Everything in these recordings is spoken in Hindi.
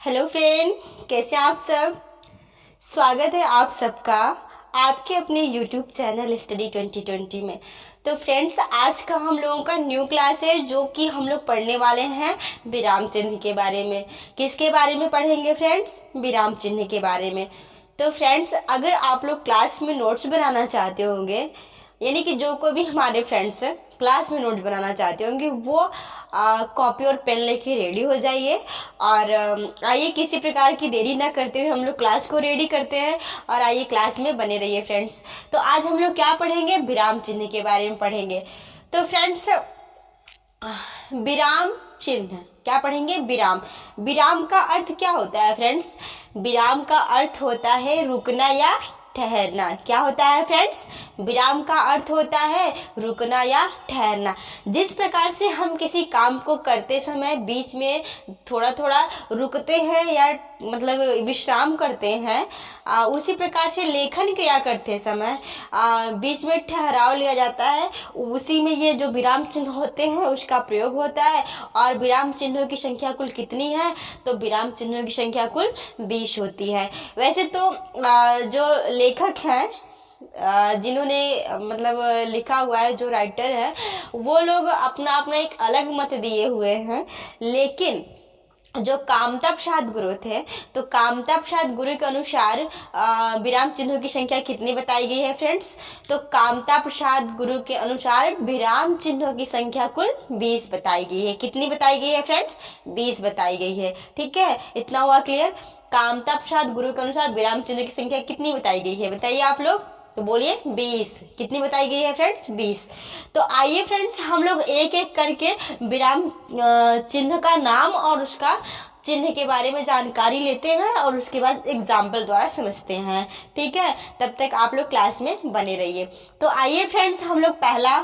हेलो फ्रेंड, कैसे आप सब। स्वागत है आप सबका आपके अपने यूट्यूब चैनल स्टडी 2020 में। तो फ्रेंड्स, आज का हम लोगों का न्यू क्लास है जो कि हम लोग पढ़ने वाले हैं विराम चिन्ह के बारे में। किसके बारे में पढ़ेंगे फ्रेंड्स? विराम चिन्ह के बारे में। तो फ्रेंड्स, अगर आप लोग क्लास में नोट्स बनाना चाहते होंगे, यानी कि जो कोई भी हमारे फ्रेंड्स क्लास में नोट बनाना चाहते होंगे, वो कॉपी और पेन लेके रेडी हो जाइए। और आइए, किसी प्रकार की देरी ना करते हुए हम लोग क्लास को रेडी करते हैं और आइए क्लास में बने रहिए फ्रेंड्स। तो आज हम लोग क्या पढ़ेंगे? विराम चिन्ह के बारे में पढ़ेंगे। तो फ्रेंड्स, विराम चिन्ह क्या पढ़ेंगे? विराम। विराम का अर्थ क्या होता है फ्रेंड्स? विराम का अर्थ होता है रुकना या ठहरना। क्या होता है फ्रेंड्स? विराम का अर्थ होता है रुकना या ठहरना। जिस प्रकार से हम किसी काम को करते समय बीच में थोड़ा थोड़ा रुकते हैं या मतलब विश्राम करते हैं, उसी प्रकार से लेखन किया करते समय बीच में ठहराव लिया जाता है। उसी में ये जो विराम चिन्ह होते हैं उसका प्रयोग होता है। और विराम चिन्हों की संख्या कुल कितनी है? तो विराम चिन्हों की संख्या कुल 20 होती है। वैसे तो जो लेखक हैं, जिन्होंने मतलब लिखा हुआ है, जो राइटर है, वो लोग अपना अपना एक अलग मत दिए हुए हैं। लेकिन जो कामता प्रसाद गुरु थे, तो कामता प्रसाद गुरु के अनुसार विराम चिन्हों की संख्या कितनी बताई गई है फ्रेंड्स? तो कामता प्रसाद गुरु के अनुसार विराम चिन्हों की संख्या कुल 20 बताई गई है। कितनी बताई गई है फ्रेंड्स? 20 बताई गई है। ठीक है, इतना हुआ क्लियर। कामता प्रसाद गुरु के अनुसार विराम चिन्हों की संख्या कितनी बताई गई है? बताइए आप लोग, तो बोलिए 20। कितनी बताई गई है फ्रेंड्स? 20। तो आइए फ्रेंड्स, हम लोग एक एक करके विराम चिन्ह का नाम और उसका चिन्ह के बारे में जानकारी लेते हैं और उसके बाद एग्जाम्पल द्वारा समझते हैं। ठीक है, तब तक आप लोग क्लास में बने रहिए। तो आइए फ्रेंड्स, हम लोग पहला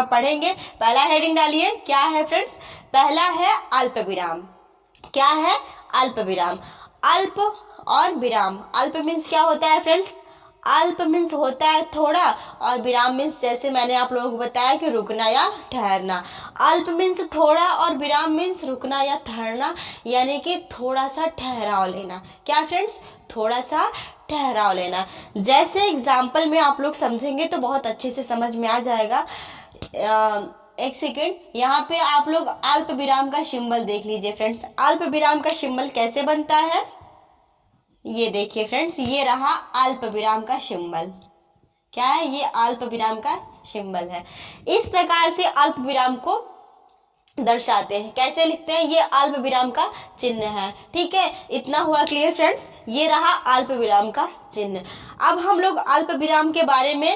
पढ़ेंगे। पहला हेडिंग डालिए, क्या है फ्रेंड्स? पहला है अल्प विराम। क्या है? अल्प विराम। अल्प और विराम। अल्प मीन्स क्या होता है फ्रेंड्स? अल्प मीन्स होता है थोड़ा, और विराम मीन्स जैसे मैंने आप लोगों को बताया कि रुकना या ठहरना। अल्प मीन्स थोड़ा और विराम मीन्स रुकना या ठहरना, यानी कि थोड़ा सा ठहराव लेना। क्या फ्रेंड्स? थोड़ा सा ठहराव लेना। जैसे एग्जाम्पल में आप लोग समझेंगे तो बहुत अच्छे से समझ में आ जाएगा। एक सेकेंड, यहाँ पे आप लोग अल्प विराम का सिंबल देख लीजिए फ्रेंड्स। अल्प विराम का सिंबल कैसे बनता है? ये देखिए फ्रेंड्स, ये रहा अल्प विराम का सिंबल। क्या है? ये अल्प विराम का सिंबल है। इस प्रकार से अल्प विराम को दर्शाते हैं। कैसे लिखते हैं? ये अल्प विराम का चिन्ह है। ठीक है, इतना हुआ क्लियर फ्रेंड्स। ये रहा अल्प विराम का चिन्ह। अब हम लोग अल्प विराम के बारे में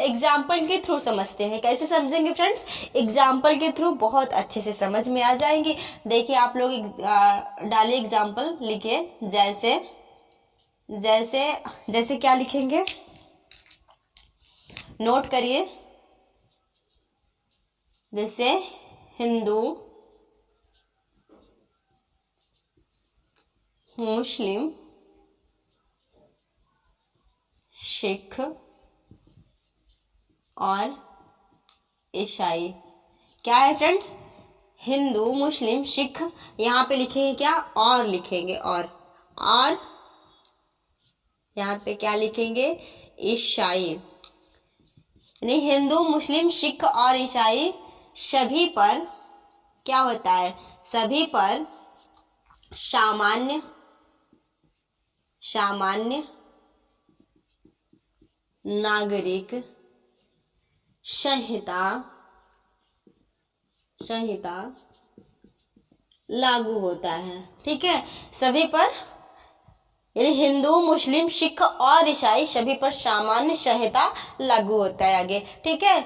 एग्जाम्पल के थ्रू समझते हैं। कैसे समझेंगे फ्रेंड्स? एग्जाम्पल के थ्रू बहुत अच्छे से समझ में आ जाएंगे। देखिए आप लोग डालिए एग्जाम्पल, लिखिए। जैसे जैसे जैसे क्या लिखेंगे? नोट करिए। जैसे हिंदू, मुस्लिम, सिख और ईसाई। क्या है फ्रेंड्स? हिंदू, मुस्लिम, सिख। यहाँ पे लिखेंगे क्या? और लिखेंगे। और यहाँ पे क्या लिखेंगे? ईसाई। यानी हिंदू, मुस्लिम, सिख और ईसाई सभी पर क्या होता है? सभी पर सामान्य नागरिक संहिता लागू होता है। ठीक है, सभी पर, यानी हिंदू, मुस्लिम, सिख और ईसाई सभी पर सामान्य संहिता लागू होता है। आगे ठीक है,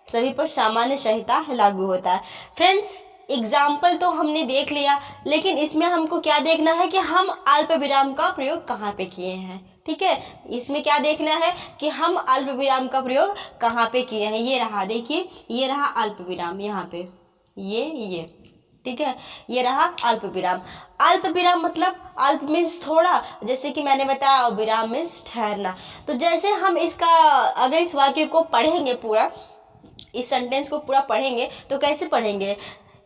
सभी पर सामान्य संहिता लागू होता है। फ्रेंड्स, एग्जाम्पल तो हमने देख लिया, लेकिन इसमें हमको क्या देखना है कि हम अल्प विराम का प्रयोग कहाँ पे किए हैं। ठीक है, इसमें क्या देखना है कि हम अल्प विराम का प्रयोग कहाँ पे किए हैं। ये रहा, देखिए, ये रहा अल्प विराम। यहाँ पे ये ठीक है, ये रहा अल्प विराम। अल्प विराम मतलब अल्प मीन्स थोड़ा, जैसे कि मैंने बताया, विराम मीन्स ठहरना। तो जैसे हम इसका अगर इस वाक्य को पढ़ेंगे पूरा, इस सेंटेंस को पूरा पढ़ेंगे तो कैसे पढ़ेंगे?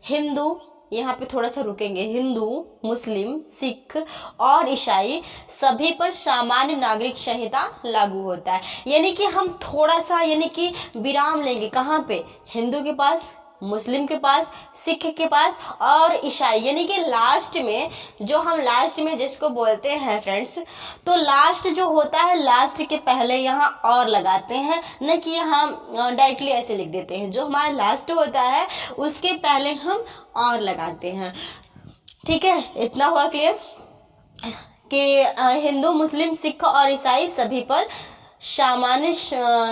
हिंदू यहाँ पे थोड़ा सा रुकेंगे, हिंदू, मुस्लिम, सिख और ईसाई सभी पर सामान्य नागरिक संहिता लागू होता है। यानी कि हम थोड़ा सा यानी कि विराम लेंगे, कहाँ पे, हिंदू के पास, मुस्लिम के पास, सिख के पास और ईसाई, यानी कि लास्ट में, जो हम लास्ट में जिसको बोलते हैं फ्रेंड्स, तो लास्ट जो होता है लास्ट के पहले यहाँ और लगाते हैं, न कि हम डायरेक्टली ऐसे लिख देते हैं। जो हमारा लास्ट होता है उसके पहले हम और लगाते हैं। ठीक है, इतना हुआ क्लियर कि हिंदू, मुस्लिम, सिख और ईसाई सभी पर सामान्य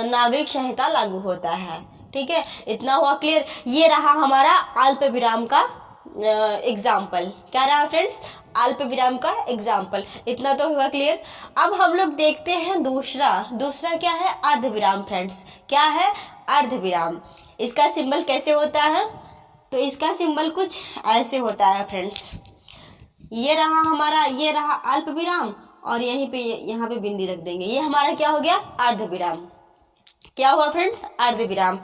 नागरिक संहिता लागू होता है। ठीक है, इतना हुआ क्लियर। ये रहा हमारा अल्प विराम का एग्जाम्पल। क्या रहा फ्रेंड्स? अल्प विराम का एग्जाम्पल। इतना तो हुआ क्लियर। अब हम लोग देखते हैं दूसरा क्या है? अर्ध विराम फ्रेंड्स। क्या है? अर्ध विराम। इसका सिंबल कैसे होता है? तो इसका सिंबल कुछ ऐसे होता है फ्रेंड्स। ये रहा हमारा, ये रहा अल्प विराम और यहीं पे यहाँ पे बिंदी रख देंगे। ये हमारा क्या हो गया? अर्ध विराम। क्या हुआ फ्रेंड्स? अर्ध विराम।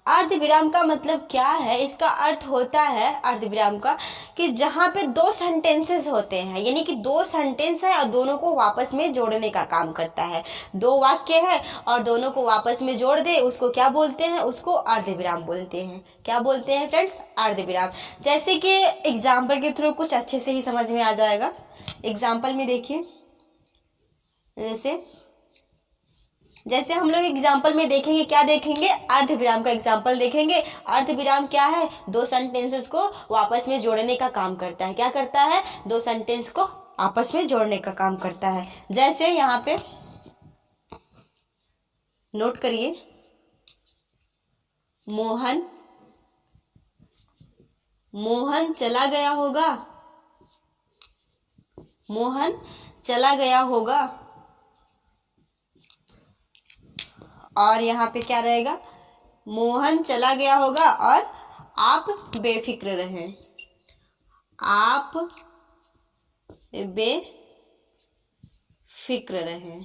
अर्ध विराम का मतलब क्या है? इसका अर्थ होता है अर्ध विराम का कि जहाँ पे दो सेंटेंसेस होते हैं, यानी कि दो सेंटेंस है और दोनों को वापस में जोड़ने का काम करता है। दो वाक्य है और दोनों को वापस में जोड़ दे, उसको क्या बोलते हैं? उसको अर्ध विराम बोलते हैं। क्या बोलते हैं फ्रेंड्स? अर्ध विराम। जैसे कि एग्जाम्पल के थ्रू कुछ अच्छे से ही समझ में आ जाएगा। एग्जाम्पल में देखिए, जैसे हम लोग एग्जाम्पल में देखेंगे, क्या देखेंगे? अर्ध विराम का एग्जाम्पल देखेंगे। अर्ध विराम क्या है? दो सेंटेंसेस को वापस में जोड़ने का काम करता है। क्या करता है? दो सेंटेंस को आपस में जोड़ने का काम करता है। जैसे यहाँ पे नोट करिए, मोहन चला गया होगा। मोहन चला गया होगा। और यहाँ पे क्या रहेगा? मोहन चला गया होगा और आप बेफिक्र रहें। आप बेफिक्र रहें।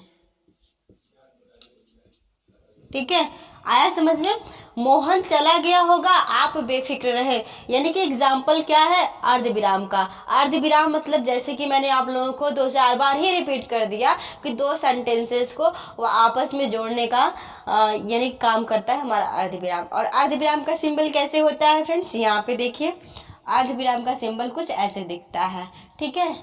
ठीक है, आया समझ में? मोहन चला गया होगा, आप बेफिक्र रहे। यानी कि एग्जाम्पल क्या है? अर्ध विराम का। अर्ध विराम मतलब जैसे कि मैंने आप लोगों को 2-4 बार ही रिपीट कर दिया कि दो सेंटेंसेस को वो आपस में जोड़ने का यानी काम करता है हमारा अर्ध विराम। और अर्ध विराम का सिंबल कैसे होता है फ्रेंड्स? यहाँ पे देखिए, अर्ध विराम का सिंबल कुछ ऐसे दिखता है। ठीक है,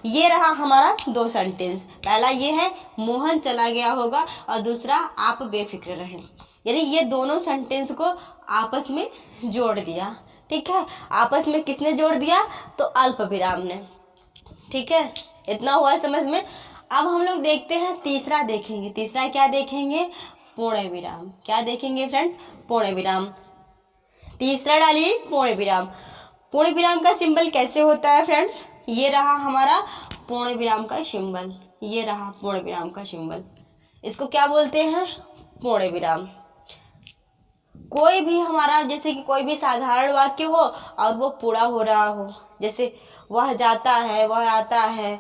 ये रहा हमारा दो सेंटेंस। पहला ये है मोहन चला गया होगा और दूसरा आप बेफिक्र रहें। यानी ये दोनों सेंटेंस को आपस में जोड़ दिया। ठीक है, आपस में किसने जोड़ दिया? तो अल्प विराम ने। ठीक है, इतना हुआ समझ में। अब हम लोग देखते हैं तीसरा देखेंगे। तीसरा क्या देखेंगे? पूर्ण विराम। क्या देखेंगे फ्रेंड? पूर्ण विराम। तीसरा डालिए पूर्ण विराम। पूर्ण विराम का सिंबल कैसे होता है फ्रेंड्स? ये रहा हमारा पूर्ण विराम का सिंबल। ये रहा पूर्ण विराम का सिंबल। इसको क्या बोलते हैं? पूर्ण विराम। कोई भी हमारा, जैसे कि कोई भी साधारण वाक्य हो और वो पूरा हो रहा हो, जैसे वह जाता है, वह आता है,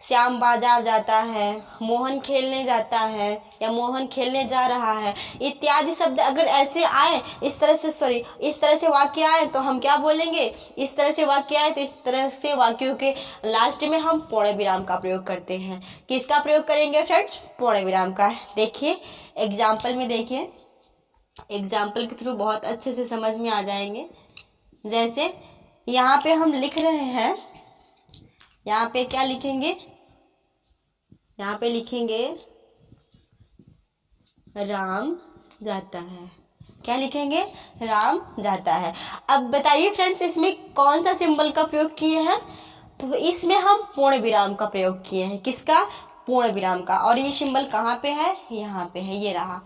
श्याम बाजार जाता है, मोहन खेलने जाता है या मोहन खेलने जा रहा है, इत्यादि शब्द अगर ऐसे आए, इस तरह से वाक्य आए तो हम क्या बोलेंगे? इस तरह से वाक्य आए तो इस तरह से वाक्यों के लास्ट में हम पूर्ण विराम का प्रयोग करते हैं। किसका प्रयोग करेंगे फ्रेंड्स? पूर्ण विराम का। देखिए एग्जाम्पल में, देखिए एग्जाम्पल के थ्रू बहुत अच्छे से समझ में आ जाएंगे। जैसे यहाँ पे हम लिख रहे हैं, यहाँ पे क्या लिखेंगे? यहाँ पे लिखेंगे राम जाता है। क्या लिखेंगे? राम जाता है। अब बताइए फ्रेंड्स, इसमें कौन सा सिंबल का प्रयोग किए हैं? तो इसमें हम पूर्ण विराम का प्रयोग किए हैं। किसका? पूर्ण विराम का। और ये सिंबल कहाँ पे है? यहाँ पे है। ये रहा।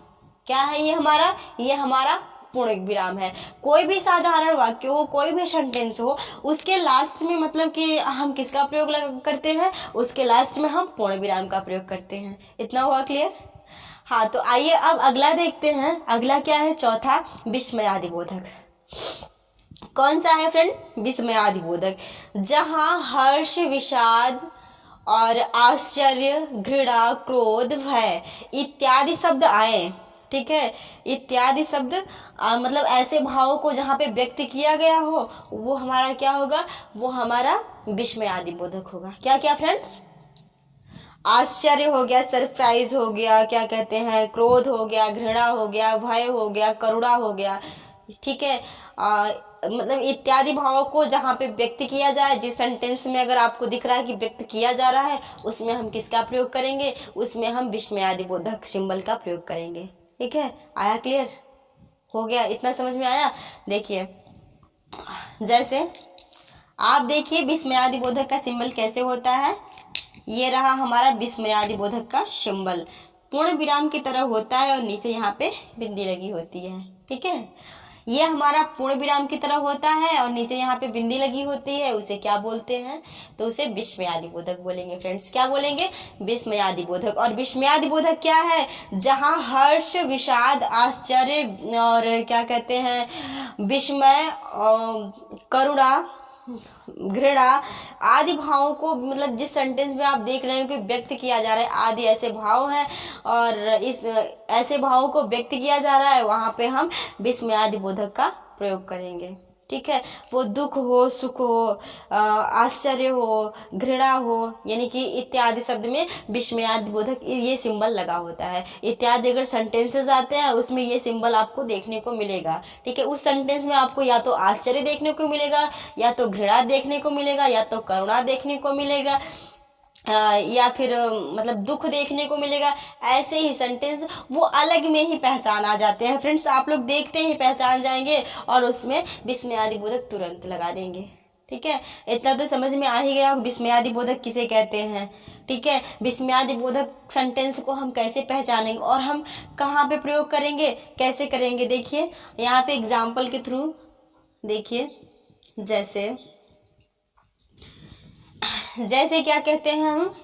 क्या है ये हमारा? ये हमारा पूर्ण विराम है। कोई भी साधारण वाक्य हो, कोई भी सेंटेंस हो, उसके लास्ट में मतलब कि हम किसका प्रयोग करते हैं? उसके लास्ट में हम पूर्ण विराम का प्रयोग करते हैं। इतना हुआ क्लियर? हाँ, तो आइए अब अगला देखते हैं। अगला क्या है? चौथा, विस्मयादिबोधक। कौन सा है फ्रेंड? विस्मयादिबोधक। जहाँ हर्ष, विषाद और आश्चर्य, घृणा, क्रोध, भय इत्यादि शब्द आए, ठीक है। इत्यादि शब्द मतलब ऐसे भावों को जहाँ पे व्यक्त किया गया हो वो हमारा क्या होगा, वो हमारा विस्मयादि बोधक होगा। क्या क्या फ्रेंड्स, आश्चर्य हो गया, सरप्राइज हो गया, क्या कहते हैं, क्रोध हो गया, घृणा हो गया, भय हो गया, करुणा हो गया, ठीक है। मतलब इत्यादि भावों को जहाँ पे व्यक्त किया जाए, जिस सेंटेंस में अगर आपको दिख रहा है कि व्यक्त किया जा रहा है, उसमें हम किसका प्रयोग करेंगे, उसमें हम विस्मयादि बोधक सिंबल का प्रयोग करेंगे। ठीक है, आया क्लियर हो गया, इतना समझ में आया। देखिए जैसे आप देखिए विस्मयादि बोधक का सिंबल कैसे होता है। ये रहा हमारा विस्मयादि बोधक का सिंबल, पूर्ण विराम की तरह होता है और नीचे यहाँ पे बिंदी लगी होती है। ठीक है, ये हमारा पूर्ण विराम की तरह होता है और नीचे यहाँ पे बिंदी लगी होती है, उसे क्या बोलते हैं, तो उसे विस्मयादि बोधक बोलेंगे फ्रेंड्स। क्या बोलेंगे, विस्मयादि बोधक। और विस्मयादि बोधक क्या है, जहाँ हर्ष, विषाद, आश्चर्य और क्या कहते हैं विस्मय, करुणा, घृणा आदि भावों को, मतलब जिस सेंटेंस में आप देख रहे हो कि व्यक्त किया जा रहा है, आदि ऐसे भाव हैं और इस ऐसे भावों को व्यक्त किया जा रहा है, वहाँ पे हम विस्मयादि बोधक का प्रयोग करेंगे। ठीक है, वो दुख हो, सुख हो, आश्चर्य हो, घृणा हो, यानी कि इत्यादि शब्द में विस्मयादि बोधक ये सिंबल लगा होता है। इत्यादि अगर सेंटेंसेस आते हैं उसमें ये सिंबल आपको देखने को मिलेगा। ठीक है, उस सेंटेंस में आपको या तो आश्चर्य देखने को मिलेगा, या तो घृणा देखने को मिलेगा, या तो करुणा देखने को मिलेगा, या फिर मतलब दुख देखने को मिलेगा। ऐसे ही सेंटेंस वो अलग में ही पहचान आ जाते हैं फ्रेंड्स, आप लोग देखते ही पहचान जाएंगे और उसमें विस्मयादि बोधक तुरंत लगा देंगे। ठीक है, इतना तो समझ में आ ही गया विस्मयादि बोधक किसे कहते हैं। ठीक है, विस्मयादि बोधक सेंटेंस को हम कैसे पहचानेंगे और हम कहाँ पे प्रयोग करेंगे, कैसे करेंगे। देखिए यहाँ पे एग्जाम्पल के थ्रू देखिए, जैसे क्या कहते हैं हम,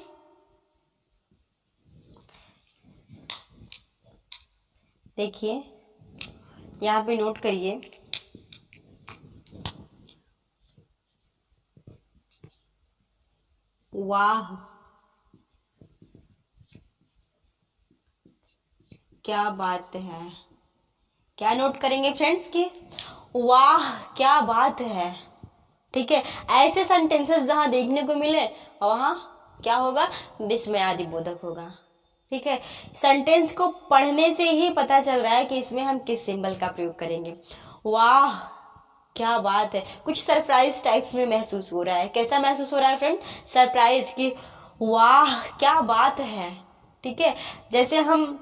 देखिए यहाँ पे नोट करिए, वाह क्या बात है। क्या नोट करेंगे फ्रेंड्स की, वाह क्या बात है। ठीक है, ऐसे सेंटेंसेस जहां देखने को मिले वहां क्या होगा, विस्मयादि बोधक होगा। ठीक है, सेंटेंस को पढ़ने से ही पता चल रहा है कि इसमें हम किस सिंबल का प्रयोग करेंगे। वाह क्या बात है, कुछ सरप्राइज टाइप में महसूस हो रहा है। कैसा महसूस हो रहा है फ्रेंड, सरप्राइज, कि वाह क्या बात है। ठीक है, जैसे हम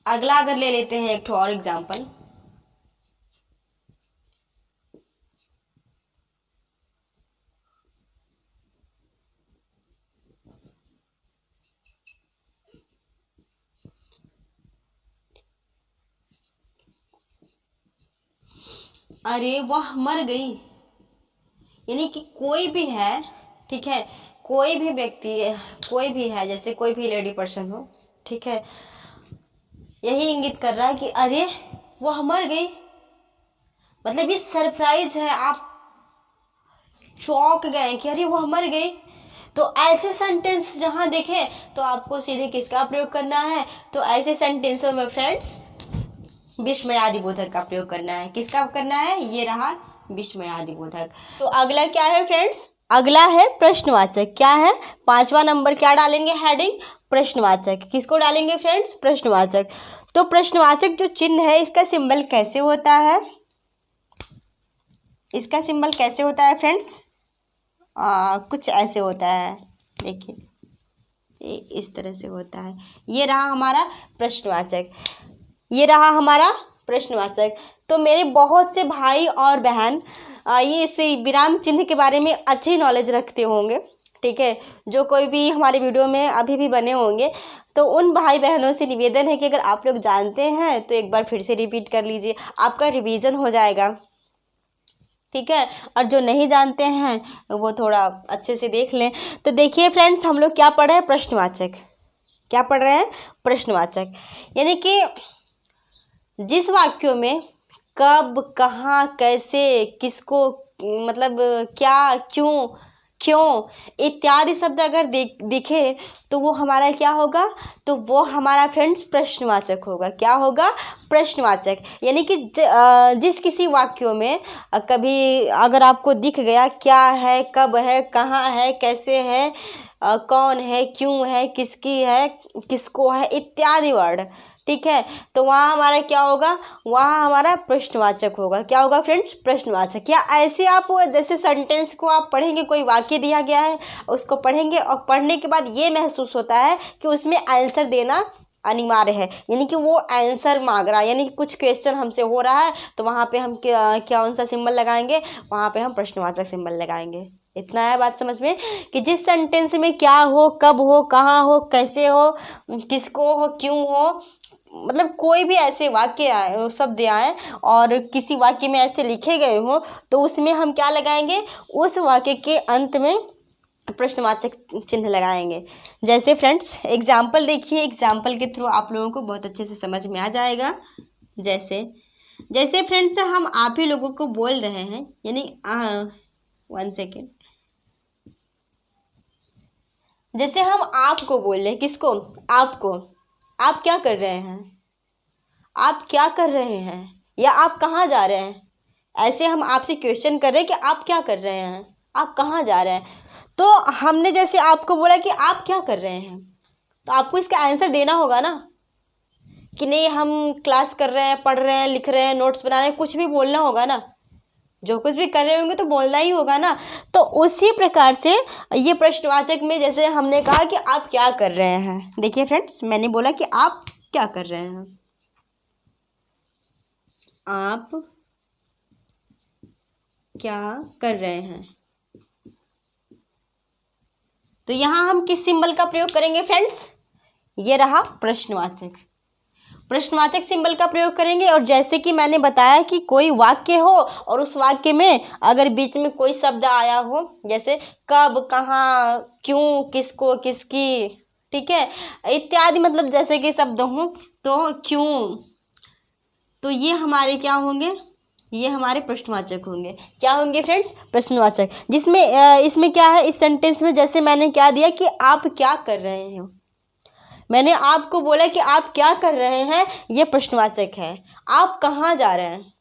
अगला अगर ले लेते हैं एक और एग्जाम्पल, अरे वह मर गई, यानी कि कोई भी है, ठीक है, कोई भी व्यक्ति, कोई भी है, जैसे कोई भी लेडी पर्सन हो, ठीक है, यही इंगित कर रहा है कि अरे वह मर गई। मतलब ये सरप्राइज है, आप चौंक गए कि अरे वह मर गई। तो ऐसे सेंटेंस जहां देखें तो आपको सीधे किसका प्रयोग करना है, तो ऐसे सेंटेंसों में फ्रेंड्स विस्मयादि बोधक का प्रयोग करना है। किसका करना है, ये रहा विस्मयादि बोधक। तो अगला क्या है फ्रेंड्स, अगला है प्रश्नवाचक। क्या है, 5वां नंबर क्या डालेंगे, हेडिंग प्रश्नवाचक। किसको डालेंगे फ्रेंड्स, प्रश्नवाचक। तो प्रश्नवाचक जो चिन्ह है इसका सिंबल कैसे होता है, इसका सिंबल कैसे होता है फ्रेंड्स, कुछ ऐसे होता है, देखिए इस तरह से होता है। ये रहा हमारा प्रश्नवाचक, ये रहा हमारा प्रश्नवाचक। तो मेरे बहुत से भाई और बहन ये इस विराम चिन्ह के बारे में अच्छी नॉलेज रखते होंगे। ठीक है, जो कोई भी हमारे वीडियो में अभी भी बने होंगे, तो उन भाई बहनों से निवेदन है कि अगर आप लोग जानते हैं तो एक बार फिर से रिपीट कर लीजिए, आपका रिवीजन हो जाएगा। ठीक है, और जो नहीं जानते हैं वो थोड़ा अच्छे से देख लें। तो देखिए फ्रेंड्स, हम लोग क्या पढ़ रहे हैं, प्रश्नवाचक। क्या पढ़ रहे हैं, प्रश्नवाचक, यानी कि जिस वाक्यों में कब, कहाँ, कैसे, किसको, मतलब क्या, क्यों, क्यों इत्यादि शब्द अगर दिखे तो वो हमारा क्या होगा, तो वो हमारा फ्रेंड्स प्रश्नवाचक होगा। क्या होगा, प्रश्नवाचक। यानी कि जिस किसी वाक्यों में कभी अगर आपको दिख गया क्या है, कब है, कहाँ है, कैसे है, कौन है, क्यों है, किसकी है, किसको है, इत्यादि वर्ड, ठीक है, तो वहाँ हमारा क्या होगा, वहाँ हमारा प्रश्नवाचक होगा। क्या होगा फ्रेंड्स, प्रश्नवाचक। या ऐसे आप जैसे सेंटेंस को आप पढ़ेंगे, कोई वाक्य दिया गया है उसको पढ़ेंगे और पढ़ने के बाद ये महसूस होता है कि उसमें आंसर देना अनिवार्य है, यानी कि वो आंसर मांग रहा है, यानी कि कुछ क्वेश्चन हमसे हो रहा है, तो वहाँ पे हम कौन सा सिंबल लगाएंगे, वहाँ पे हम प्रश्नवाचक सिंबल लगाएंगे। इतना है बात समझ में कि जिस सेंटेंस में क्या हो, कब हो, कहाँ हो, कैसे हो, किसको हो, क्यों हो, मतलब कोई भी ऐसे वाक्य आए, शब्द आए और किसी वाक्य में ऐसे लिखे गए हो, तो उसमें हम क्या लगाएंगे, उस वाक्य के अंत में प्रश्नवाचक चिन्ह लगाएंगे। जैसे फ्रेंड्स एग्जाम्पल देखिए, एग्जाम्पल के थ्रू आप लोगों को बहुत अच्छे से समझ में आ जाएगा। जैसे फ्रेंड्स हम आप ही लोगों को बोल रहे हैं, यानी 1 सेकेंड, जैसे हम आपको बोल रहे हैं, किसको, आपको, आप क्या कर रहे हैं, आप क्या कर रहे हैं, या आप कहाँ जा रहे हैं, ऐसे हम आपसे क्वेश्चन कर रहे हैं कि आप क्या कर रहे हैं, आप कहाँ जा रहे हैं। तो हमने जैसे आपको बोला कि आप क्या कर रहे हैं, तो आपको इसका आंसर देना होगा ना, कि नहीं हम क्लास कर रहे हैं, पढ़ रहे हैं, लिख रहे हैं, नोट्स बना रहे हैं, कुछ भी बोलना होगा ना, जो कुछ भी कर रहे होंगे तो बोलना ही होगा ना। तो उसी प्रकार से ये प्रश्नवाचक में जैसे हमने कहा कि आप क्या कर रहे हैं, देखिए फ्रेंड्स मैंने बोला कि आप क्या कर रहे हैं, आप क्या कर रहे हैं, तो यहाँ हम किस सिंबल का प्रयोग करेंगे फ्रेंड्स, ये रहा प्रश्नवाचक, प्रश्नवाचक सिंबल का प्रयोग करेंगे। और जैसे कि मैंने बताया कि कोई वाक्य हो और उस वाक्य में अगर बीच में कोई शब्द आया हो, जैसे कब, कहाँ, क्यों, किसको, किसकी, ठीक है, इत्यादि, मतलब जैसे कि शब्द हों, तो क्यों, तो ये हमारे क्या होंगे, ये हमारे प्रश्नवाचक होंगे। क्या होंगे फ्रेंड्स, प्रश्नवाचक। जिसमें इसमें क्या है, इस सेंटेंस में जैसे मैंने क्या दिया कि आप क्या कर रहे हो, मैंने आपको बोला कि आप क्या कर रहे हैं, ये प्रश्नवाचक है। आप कहाँ जा रहे हैं,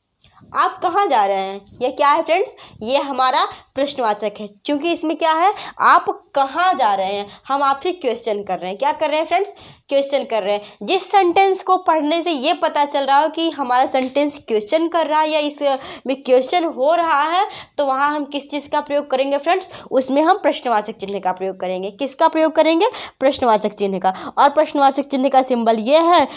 आप कहाँ जा रहे हैं, ये क्या है फ्रेंड्स, ये हमारा प्रश्नवाचक है, क्योंकि इसमें क्या है, आप कहाँ जा रहे हैं, हम आपसे क्वेश्चन कर रहे हैं। क्या कर रहे हैं फ्रेंड्स, क्वेश्चन कर रहे हैं। जिस सेंटेंस को पढ़ने से ये पता चल रहा हो कि हमारा सेंटेंस क्वेश्चन कर रहा है या इसमें क्वेश्चन हो रहा है, तो वहाँ हम किस चीज़ का प्रयोग करेंगे फ्रेंड्स, उसमें हम प्रश्नवाचक चिन्ह का प्रयोग करेंगे। किसका प्रयोग करेंगे, प्रश्नवाचक चिन्ह का। और प्रश्नवाचक चिन्ह का सिंबल ये है।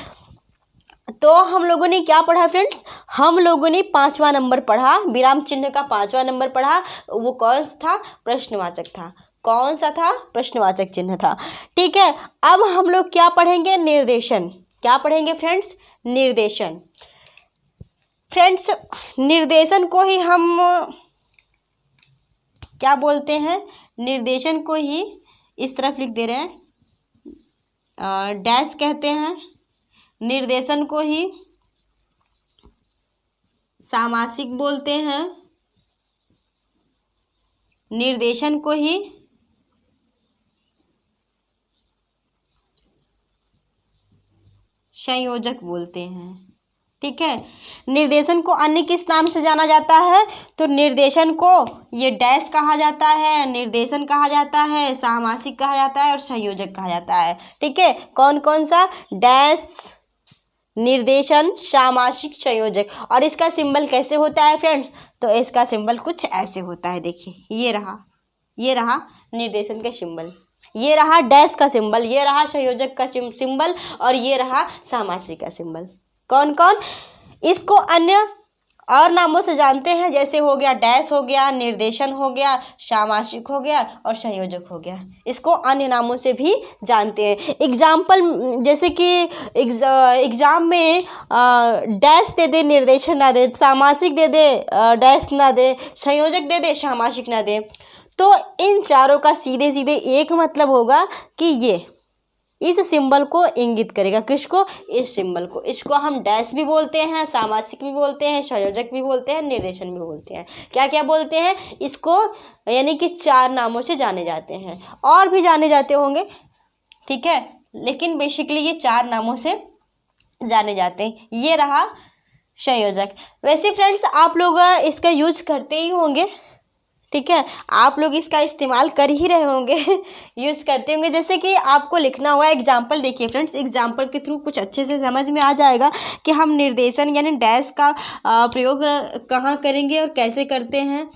तो हम लोगों ने क्या पढ़ा फ्रेंड्स, हम लोगों ने 5वां नंबर पढ़ा, विराम चिन्ह का 5वां नंबर पढ़ा, वो कौन था, प्रश्नवाचक था। कौन सा था, प्रश्नवाचक चिन्ह था। ठीक है, अब हम लोग क्या पढ़ेंगे, निर्देशन। क्या पढ़ेंगे फ्रेंड्स, निर्देशन। फ्रेंड्स निर्देशन को ही हम क्या बोलते हैं, निर्देशन को ही इस तरफ लिख दे रहे हैं, डैश कहते हैं। निर्देशन को ही सामासिक बोलते हैं, निर्देशन को ही संयोजक बोलते हैं। ठीक है, निर्देशन को अन्य किस नाम से जाना जाता है, तो निर्देशन को ये डैश कहा जाता है, निर्देशन कहा जाता है, सामासिक कहा जाता है और संयोजक कहा जाता है। ठीक है, कौन कौन सा, डैश, निर्देशन, सामासिक, संयोजक। और इसका सिंबल कैसे होता है फ्रेंड्स, तो इसका सिंबल कुछ ऐसे होता है। देखिए ये रहा निर्देशन का सिंबल, ये रहा डैश का सिंबल, ये रहा संयोजक का सिंबल और ये रहा सामासिक का सिंबल। कौन कौन इसको अन्य और नामों से जानते हैं, जैसे हो गया डैश हो गया, निर्देशन हो गया, सामासिक हो गया और संयोजक हो गया। इसको अन्य नामों से भी जानते हैं। एग्जाम्पल जैसे कि एग्ज़ाम में डैश दे दे, निर्देशन ना दे, सामासिक दे दे, डैश ना दे, संयोजक दे दे, सामासिक ना दे, तो इन चारों का सीधे सीधे एक मतलब होगा कि ये इस सिंबल को इंगित करेगा। किसको? इस सिंबल को। इसको हम डैश भी बोलते हैं, सामासिक भी बोलते हैं, संयोजक भी बोलते हैं, निर्देशन भी बोलते हैं। क्या क्या बोलते हैं इसको? यानी कि 4 नामों से जाने जाते हैं, और भी जाने जाते होंगे, ठीक है, लेकिन बेसिकली ये 4 नामों से जाने जाते हैं। ये रहा संयोजक। वैसे फ्रेंड्स आप लोग इसका यूज करते ही होंगे, ठीक है, आप लोग इसका इस्तेमाल कर ही रहे होंगे यूज़ करते होंगे। जैसे कि आपको लिखना हुआ एग्जाम्पल, देखिए फ्रेंड्स, एग्जाम्पल के थ्रू कुछ अच्छे से समझ में आ जाएगा कि हम निर्देशन यानी डैश का प्रयोग कहाँ करेंगे और कैसे करते हैं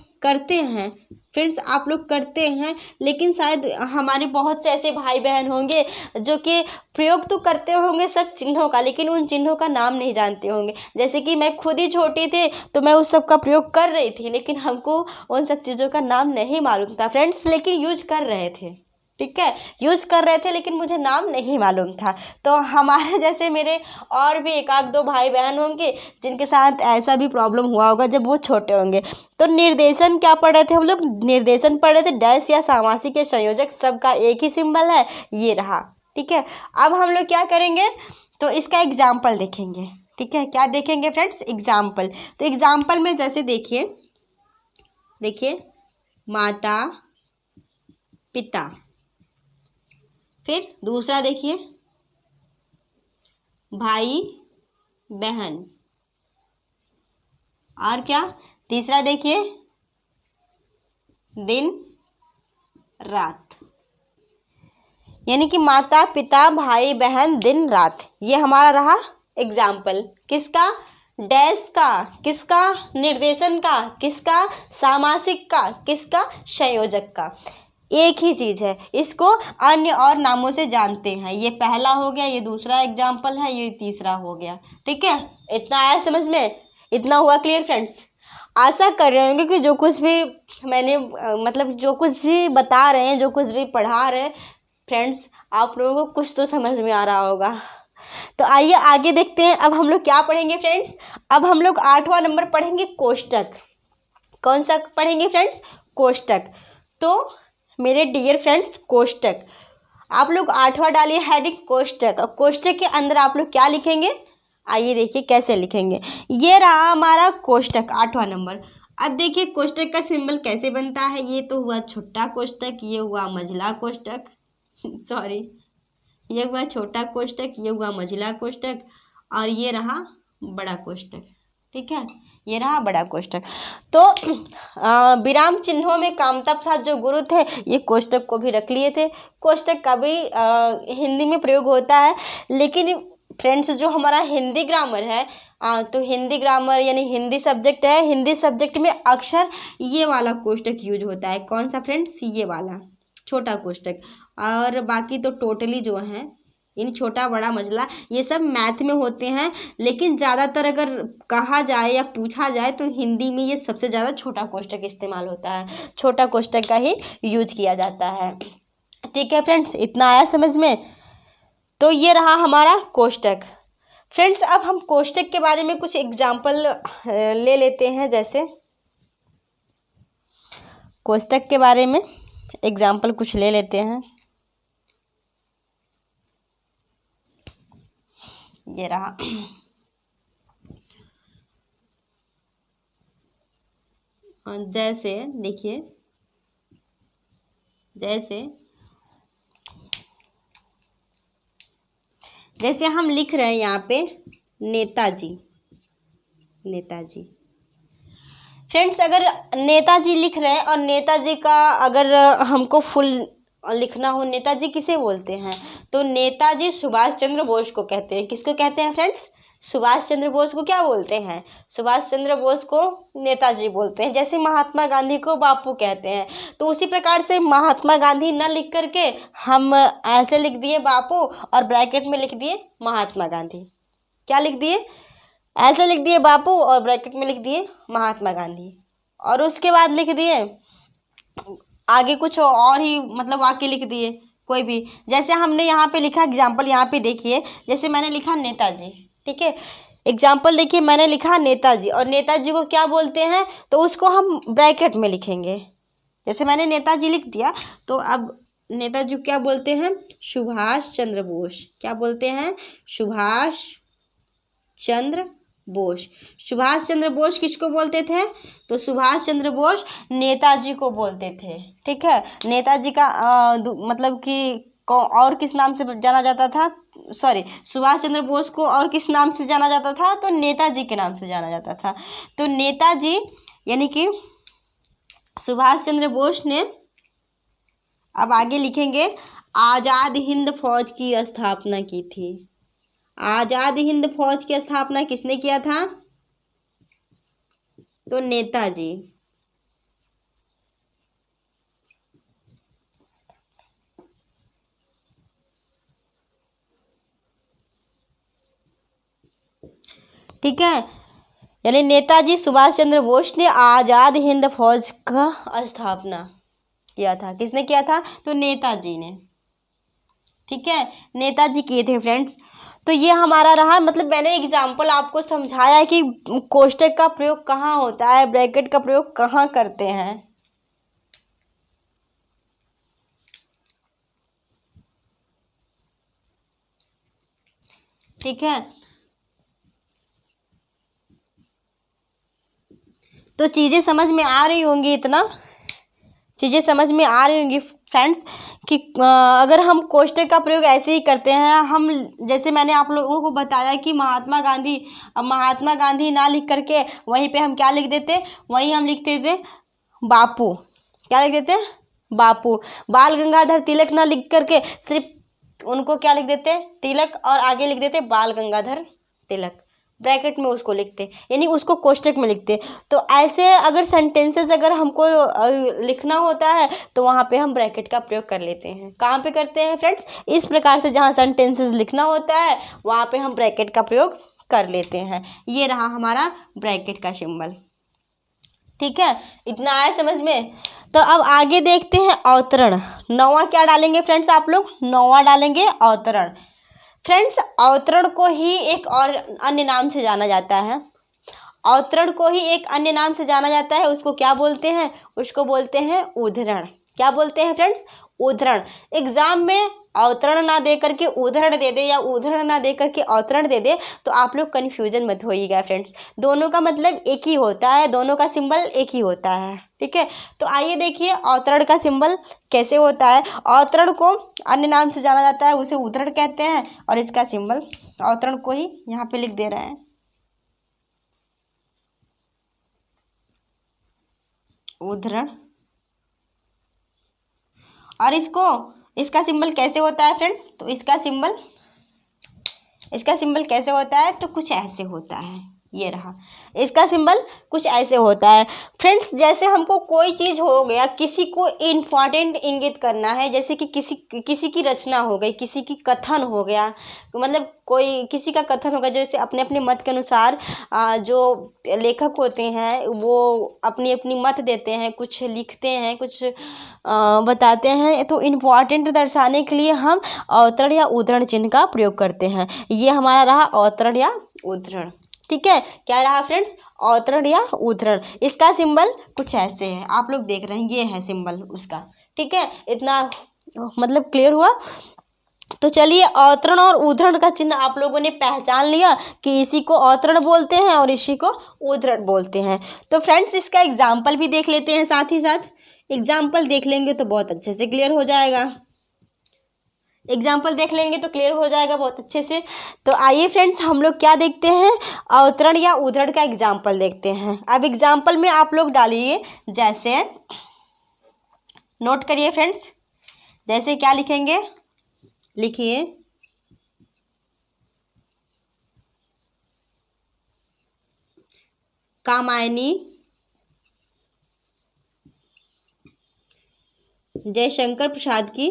फ्रेंड्स। आप लोग करते हैं, लेकिन शायद हमारे बहुत से ऐसे भाई बहन होंगे जो कि प्रयोग तो करते होंगे सब चिन्हों का, लेकिन उन चिन्हों का नाम नहीं जानते होंगे। जैसे कि मैं खुद ही छोटी थी तो मैं उस सब का प्रयोग कर रही थी, लेकिन हमको उन सब चीज़ों का नाम नहीं मालूम था फ्रेंड्स, लेकिन यूज कर रहे थे, ठीक है, यूज़ कर रहे थे, लेकिन मुझे नाम नहीं मालूम था। तो हमारे जैसे मेरे और भी 1-2 भाई बहन होंगे जिनके साथ ऐसा भी प्रॉब्लम हुआ होगा जब वो छोटे होंगे। तो निर्देशन क्या पढ़ रहे थे हम लोग? निर्देशन पढ़ रहे थे, डैश या सामासिक या संयोजक सबका एक ही सिंबल है, ये रहा, ठीक है। अब हम लोग क्या करेंगे, तो इसका एग्जाम्पल देखेंगे, ठीक है। क्या देखेंगे फ्रेंड्स? एग्जाम्पल। तो एग्जाम्पल में जैसे देखिए माता पिता, फिर दूसरा देखिए भाई बहन, और क्या? तीसरा देखिए दिन रात, यानी कि माता पिता भाई बहन दिन रात, ये हमारा रहा एग्जाम्पल। किसका? डैश का। किसका? निर्देशन का। किसका? सामासिक का। किसका? संयोजक का। एक ही चीज़ है, इसको अन्य और नामों से जानते हैं। ये पहला हो गया, ये दूसरा एग्जाम्पल है, ये तीसरा हो गया, ठीक है। इतना आया समझ में? इतना हुआ क्लियर फ्रेंड्स? आशा कर रहे होंगे कि जो कुछ भी मैंने मतलब जो कुछ भी बता रहे हैं, जो कुछ भी पढ़ा रहे हैं फ्रेंड्स, आप लोगों को कुछ तो समझ में आ रहा होगा। तो आइए आगे देखते हैं। अब हम लोग क्या पढ़ेंगे फ्रेंड्स? अब हम लोग 8वां नंबर पढ़ेंगे, कोष्टक। कौन सा पढ़ेंगे फ्रेंड्स? कोष्टक। तो मेरे डियर फ्रेंड्स, कोष्टक, आप लोग 8वां डालिए हेडिंग कोष्टक। अब कोष्टक के अंदर आप लोग क्या लिखेंगे? आइए देखिए कैसे लिखेंगे। ये रहा हमारा कोष्टक 8वां नंबर। अब देखिए कोष्टक का सिंबल कैसे बनता है। ये तो हुआ छोटा कोष्टक, ये हुआ मंझला कोष्टक सॉरी, ये हुआ छोटा कोष्टक, ये हुआ मंझला कोष्टक, और ये रहा बड़ा कोष्टक, ठीक है, ये रहा बड़ा कोष्टक। तो विराम चिन्हों में कामता प्रसाद जो गुरु थे, ये कोष्टक को भी रख लिए थे। कोष्टक का भी हिंदी में प्रयोग होता है, लेकिन फ्रेंड्स जो हमारा हिंदी ग्रामर है, तो हिंदी ग्रामर यानी हिंदी सब्जेक्ट है, हिंदी सब्जेक्ट में अक्सर ये वाला कोष्टक यूज होता है। कौन सा फ्रेंड्स? ये वाला छोटा कोष्टक। और बाकी तो टोटली जो है इन छोटा बड़ा मंझला ये सब मैथ में होते हैं, लेकिन ज़्यादातर अगर कहा जाए या पूछा जाए तो हिंदी में ये सबसे ज़्यादा छोटा कोष्टक इस्तेमाल होता है, छोटा कोष्टक का ही यूज किया जाता है, ठीक है फ्रेंड्स। इतना आया समझ में? तो ये रहा हमारा कोष्टक। फ्रेंड्स अब हम कोष्टक के बारे में कुछ एग्जाम्पल ले लेते हैं। जैसे कोष्टक के बारे में एग्जाम्पल कुछ ले लेते हैं। ये रहा जैसे देखिए, जैसे हम लिख रहे हैं यहाँ पे नेताजी। फ्रेंड्स अगर नेताजी लिख रहे हैं और नेताजी का अगर हमको फुल लिखना हो, नेताजी किसे बोलते हैं? तो नेताजी सुभाष चंद्र बोस को कहते हैं। किसको कहते हैं फ्रेंड्स? सुभाष चंद्र बोस को क्या बोलते हैं? सुभाष चंद्र बोस को नेताजी बोलते हैं। जैसे महात्मा गांधी को बापू कहते हैं, तो उसी प्रकार से महात्मा गांधी न लिख करके हम ऐसे लिख दिए बापू और ब्रैकेट में लिख दिए महात्मा गांधी। क्या लिख दिए? ऐसे लिख दिए बापू और ब्रैकेट में लिख दिए महात्मा गांधी, और उसके बाद लिख दिए आगे कुछ और ही मतलब वाक्य लिख दिए कोई भी। जैसे हमने यहाँ पे लिखा एग्जाम्पल, यहाँ पे देखिए, जैसे मैंने लिखा नेताजी, ठीक है, एग्जाम्पल देखिए, मैंने लिखा नेताजी, और नेताजी को क्या बोलते हैं? तो उसको हम ब्रैकेट में लिखेंगे। जैसे मैंने नेताजी लिख दिया, तो अब नेताजी को क्या बोलते हैं? सुभाष चंद्र बोस। क्या बोलते हैं? सुभाष चंद्र बोस। सुभाष चंद्र बोस किसको बोलते थे? तो सुभाष चंद्र बोस नेताजी को बोलते थे। ठीक है, नेताजी का मतलब कि और किस नाम से जाना जाता था? सॉरी, सुभाष चंद्र बोस को और किस नाम से जाना जाता था? तो नेताजी के नाम से जाना जाता था। तो नेताजी यानी कि सुभाष चंद्र बोस ने, अब आगे लिखेंगे, आज़ाद हिंद फौज की स्थापना की थी। आज़ाद हिंद फौज की स्थापना किसने किया था? तो नेताजी। ठीक है, यानी नेताजी सुभाष चंद्र बोस ने आज़ाद हिंद फौज का स्थापना किया था। किसने किया था? तो नेताजी ने। ठीक है, नेताजी किए थे फ्रेंड्स। तो ये हमारा रहा, मतलब मैंने एग्जाम्पल आपको समझाया है कि कोष्टक का प्रयोग कहाँ होता है, ब्रैकेट का प्रयोग कहाँ करते हैं। ठीक है, तो चीज़ें समझ में आ रही होंगी, इतना चीज़ें समझ में आ रही होंगी फ्रेंड्स कि अगर हम कोष्टक का प्रयोग ऐसे ही करते हैं, हम जैसे मैंने आप लोगों को बताया कि महात्मा गांधी, अब महात्मा गांधी ना लिख करके वहीं पे हम क्या लिख देते? वहीं हम लिखते थे बापू। क्या लिख देते? बापू। बाल गंगाधर तिलक ना लिख करके सिर्फ उनको क्या लिख देते? तिलक, और आगे लिख देते बाल गंगाधर तिलक, ब्रैकेट में उसको लिखते, यानी उसको कोष्टक में लिखते। तो ऐसे अगर सेंटेंसेस अगर हमको लिखना होता है तो वहाँ पे हम ब्रैकेट का प्रयोग कर लेते हैं। कहाँ पे करते हैं फ्रेंड्स? इस प्रकार से जहाँ सेंटेंसेस लिखना होता है वहाँ पे हम ब्रैकेट का प्रयोग कर लेते हैं। ये रहा हमारा ब्रैकेट का सिंबल। ठीक है, इतना आया समझ में? तो अब आगे देखते हैं अवतरण। नौवां क्या डालेंगे फ्रेंड्स? आप लोग नौवां डालेंगे अवतरण। फ्रेंड्स, अवतरण को ही एक और अन्य नाम से जाना जाता है। अवतरण को ही एक अन्य नाम से जाना जाता है, उसको क्या बोलते हैं? उसको बोलते हैं उद्धरण। क्या बोलते हैं फ्रेंड्स? उद्धरण। एग्जाम में अवतरण ना दे करके उद्धरण दे दे या उद्धरण ना दे करके अवतरण दे दे तो आप लोग कन्फ्यूजन मत होइएगा फ्रेंड्स, दोनों का मतलब एक ही होता है, दोनों का सिंबल एक ही होता है। ठीक है, तो आइए देखिए अवतरण का सिंबल कैसे होता है। अवतरण को अन्य नाम से जाना जाता है, उसे उद्धरण कहते हैं, और इसका सिंबल अवतरण को ही यहाँ पे लिख दे रहे हैं, उद्धरण। और इसका सिंबल कैसे होता है फ्रेंड्स? तो इसका सिंबल कैसे होता है? तो कुछ ऐसे होता है, ये रहा इसका सिंबल, कुछ ऐसे होता है फ्रेंड्स। जैसे हमको कोई चीज़ हो गया, किसी को इम्पॉर्टेंट इंगित करना है, जैसे कि किसी की रचना हो गई, किसी की कथन हो गया, मतलब कोई किसी का कथन होगा, जैसे अपने अपने मत के अनुसार जो लेखक होते हैं वो अपनी अपनी मत देते हैं, कुछ लिखते हैं, कुछ बताते हैं, तो इम्पॉर्टेंट दर्शाने के लिए हम अवतरण या उद्धरण चिन्ह का प्रयोग करते हैं। ये हमारा रहा अवतरण या उद्धरण। ठीक है, क्या रहा फ्रेंड्स? अवतरण या उद्धरण। इसका सिंबल कुछ ऐसे है, आप लोग देख रहे हैं, ये है सिंबल उसका। ठीक है, इतना मतलब क्लियर हुआ? तो चलिए, अवतरण और उद्धरण का चिन्ह आप लोगों ने पहचान लिया कि इसी को अवतरण बोलते हैं और इसी को उद्धरण बोलते हैं। तो फ्रेंड्स, इसका एग्जाम्पल भी देख लेते हैं, साथ ही साथ एग्जाम्पल देख लेंगे तो बहुत अच्छे से क्लियर हो जाएगा। एग्जाम्पल देख लेंगे तो क्लियर हो जाएगा बहुत अच्छे से। तो आइए फ्रेंड्स, हम लोग क्या देखते हैं? अवतरण या उद्धरण का एग्जाम्पल देखते हैं। अब एग्जाम्पल में आप लोग डालिए, जैसे नोट करिए फ्रेंड्स, जैसे क्या लिखेंगे? लिखिए कामायनी जयशंकर प्रसाद की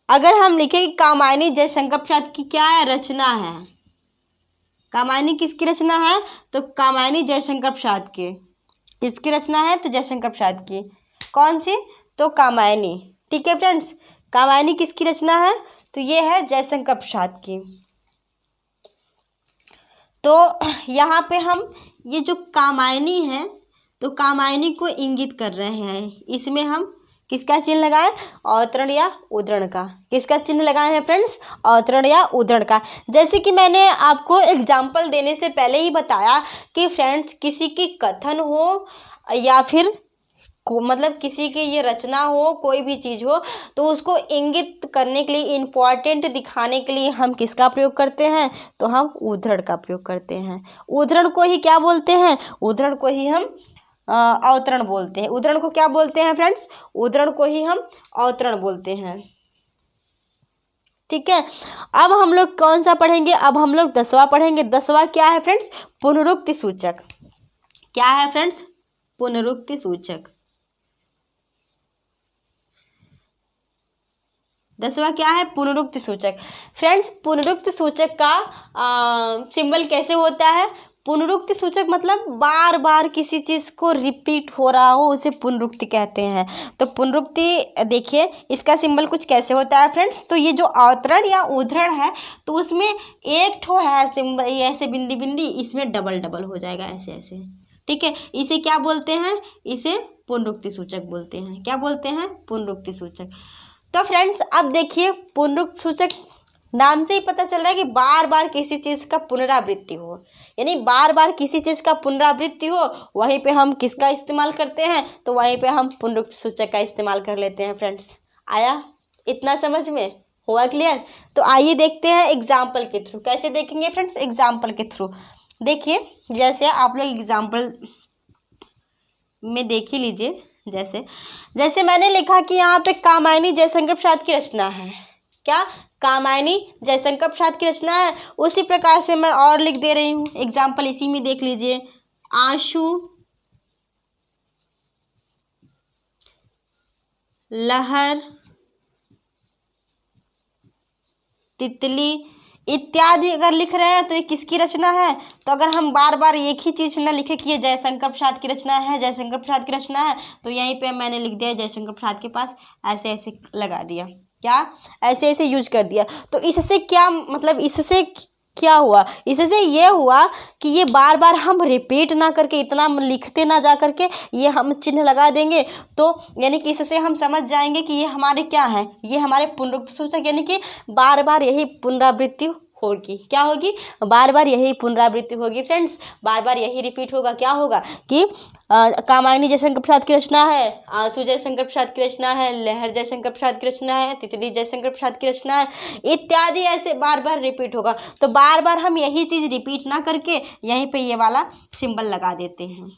अगर हम लिखें कि कामायनी जयशंकर प्रसाद की क्या है? रचना है। कामायनी किसकी रचना है? तो कामायनी जयशंकर प्रसाद की। किसकी रचना है? तो जयशंकर प्रसाद की। कौन सी? तो कामायनी। ठीक है फ्रेंड्स, कामायनी किसकी रचना है? तो ये है जयशंकर प्रसाद की। तो यहाँ पे हम ये जो कामायनी है, तो कामायनी को इंगित कर रहे हैं। इसमें हम किसका चिन्ह लगाएं? अवतरण या उद्धरण का। किसका चिन्ह लगाए हैं फ्रेंड्स? अवतरण या उद्धरण का। जैसे कि मैंने आपको एग्जाम्पल देने से पहले ही बताया कि फ्रेंड्स किसी की कथन हो या फिर मतलब किसी की ये रचना हो, कोई भी चीज़ हो, तो उसको इंगित करने के लिए, इम्पॉर्टेंट दिखाने के लिए हम किसका प्रयोग करते हैं? तो हम उद्धरण का प्रयोग करते हैं। उद्धरण को ही क्या बोलते हैं? उद्धरण को ही हम अवतरण बोलते हैं। उद्धरण को क्या बोलते हैं फ्रेंड्स? उद्धरण को ही हम अवतरण बोलते हैं। ठीक है, अब हम लोग कौन सा पढ़ेंगे? अब हम लोग 10वां पढ़ेंगे। 10वां क्या है फ्रेंड्स? पुनरुक्ति सूचक। क्या है फ्रेंड्स? पुनरुक्ति सूचक। 10वां क्या है? पुनरुक्ति सूचक। फ्रेंड्स पुनरुक्ति सूचक का सिंबल कैसे होता है? पुनरुक्ति सूचक मतलब बार बार किसी चीज़ को रिपीट हो रहा हो, उसे पुनरुक्ति कहते हैं। तो पुनरुक्ति देखिए इसका सिंबल कुछ कैसे होता है फ्रेंड्स। तो ये जो अवतरण या उद्धरण है, तो उसमें एक ठो है सिंबल, ऐसे बिंदी बिंदी, इसमें डबल डबल हो जाएगा ऐसे ऐसे। ठीक है, इसे क्या बोलते हैं? इसे पुनरुक्ति सूचक बोलते हैं। क्या बोलते हैं? पुनरुक्ति सूचक। तो फ्रेंड्स अब देखिए, पुनरुक्ति सूचक नाम से ही पता चल रहा है कि बार बार किसी चीज़ का पुनरावृत्ति हो, यानी बार बार किसी चीज़ का पुनरावृत्ति हो, वहीं पे हम किसका इस्तेमाल करते हैं? तो वहीं पे हम पुनरुक्ति सूचक का इस्तेमाल कर लेते हैं। फ्रेंड्स आया इतना समझ में? हुआ क्लियर? तो आइए देखते हैं एग्जाम्पल के थ्रू। कैसे देखेंगे फ्रेंड्स? एग्जाम्पल के थ्रू। देखिए जैसे आप लोग एग्जाम्पल में देख ही लीजिए। जैसे मैंने लिखा कि यहाँ पे कामायनी जयशंकर प्रसाद की रचना है। क्या? कामायनी जयशंकर प्रसाद की रचना है। उसी प्रकार से मैं और लिख दे रही हूँ एग्जाम्पल, इसी में देख लीजिए। आंसू, लहर, तितली इत्यादि अगर लिख रहे हैं तो ये किसकी रचना है? तो अगर हम बार बार एक ही चीज़ ना लिखे कि ये जयशंकर प्रसाद की रचना है, जयशंकर प्रसाद की रचना है, तो यहीं पे मैंने लिख दिया जयशंकर प्रसाद के पास, ऐसे ऐसे लगा दिया। क्या? ऐसे ऐसे यूज कर दिया। तो इससे क्या मतलब, इससे क्या हुआ? इससे ये हुआ कि ये बार बार हम रिपीट ना करके, इतना लिखते ना जा करके ये हम चिन्ह लगा देंगे, तो यानी कि इससे हम समझ जाएंगे कि ये हमारे क्या है? ये हमारे पुनरुक्ति सूचक, यानी कि बार बार यही पुनरावृत्ति होगी। क्या होगी? बार बार यही पुनरावृत्ति होगी फ्रेंड्स, बार बार यही रिपीट होगा। क्या होगा कि कामायनी जयशंकर प्रसाद की रचना है, आंसू जयशंकर प्रसाद की रचना है, लहर जयशंकर प्रसाद की रचना है, तितली जयशंकर प्रसाद की रचना है, इत्यादि ऐसे बार बार रिपीट होगा। तो बार बार हम यही चीज़ रिपीट ना करके यहीं पे ये वाला सिंबल लगा देते हैं।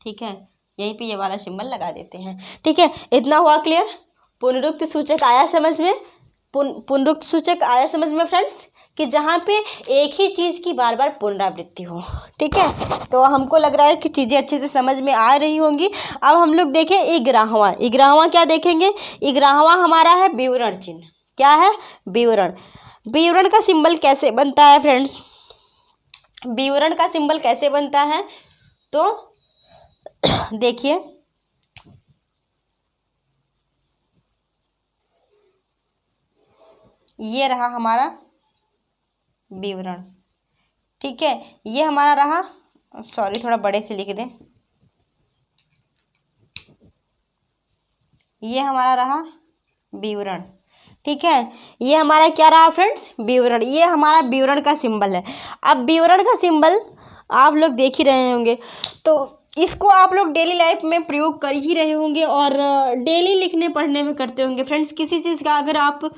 ठीक है, यहीं पे ये वाला सिंबल लगा देते हैं। ठीक है, इतना हुआ क्लियर? पुनरुक्ति सूचक आया समझ में? पुनरुक्ति सूचक आया समझ में फ्रेंड्स, कि जहाँ पे एक ही चीज़ की बार बार पुनरावृत्ति हो। ठीक है, तो हमको लग रहा है कि चीज़ें अच्छे से समझ में आ रही होंगी। अब हम लोग देखें 11वां। 11वां क्या देखेंगे? 11वां हमारा है विवरण चिन्ह। क्या है? विवरण। विवरण का सिंबल कैसे बनता है फ्रेंड्स? विवरण का सिंबल कैसे बनता है? तो देखिए, ये रहा हमारा विवरण। ठीक है, ये हमारा रहा, सॉरी थोड़ा बड़े से लिख दें, ये हमारा रहा विवरण। ठीक है, ये हमारा क्या रहा फ्रेंड्स? विवरण। ये हमारा विवरण का सिंबल है। अब विवरण का सिंबल आप लोग देख ही रहे होंगे, तो इसको आप लोग डेली लाइफ में प्रयोग कर ही रहे होंगे और डेली लिखने पढ़ने में करते होंगे फ्रेंड्स। किसी चीज़ का अगर आप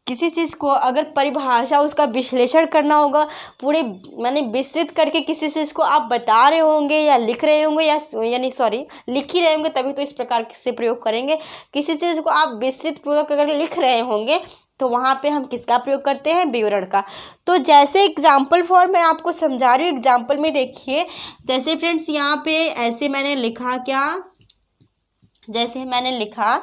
किसी चीज़ को अगर परिभाषा, उसका विश्लेषण करना होगा, पूरे माने विस्तृत करके किसी चीज़ को आप बता रहे होंगे या लिख रहे होंगे, या यानी सॉरी लिख ही रहे होंगे, तभी तो इस प्रकार से प्रयोग करेंगे। किसी चीज़ को आप विस्तृत पूर्वक अगर लिख रहे होंगे तो वहाँ पे हम किसका प्रयोग करते हैं? विवरण का। तो जैसे एग्जाम्पल फॉर मैं आपको समझा रही हूँ, एग्जाम्पल में देखिए। जैसे फ्रेंड्स यहाँ पे ऐसे मैंने लिखा, क्या? जैसे मैंने लिखा,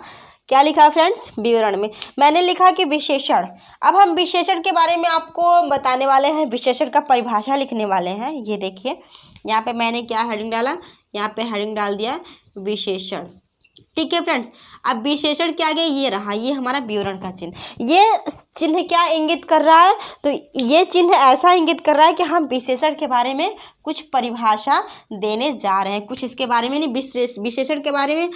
क्या लिखा फ्रेंड्स? विवरण में मैंने लिखा कि विशेषण। अब हम विशेषण के बारे में आपको बताने वाले हैं, विशेषण का परिभाषा लिखने वाले हैं। ये देखिए यहाँ पे मैंने क्या हेडिंग डाला? यहाँ पे हेडिंग डाल दिया विशेषण। ठीक है फ्रेंड्स। अब विशेषण के आगे ये रहा, ये हमारा विवरण का चिन्ह। ये चिन्ह क्या इंगित कर रहा है? तो ये चिन्ह ऐसा इंगित कर रहा है कि हम विशेषण के बारे में कुछ परिभाषा देने जा रहे हैं, कुछ इसके बारे में नहीं, विशेषण के बारे में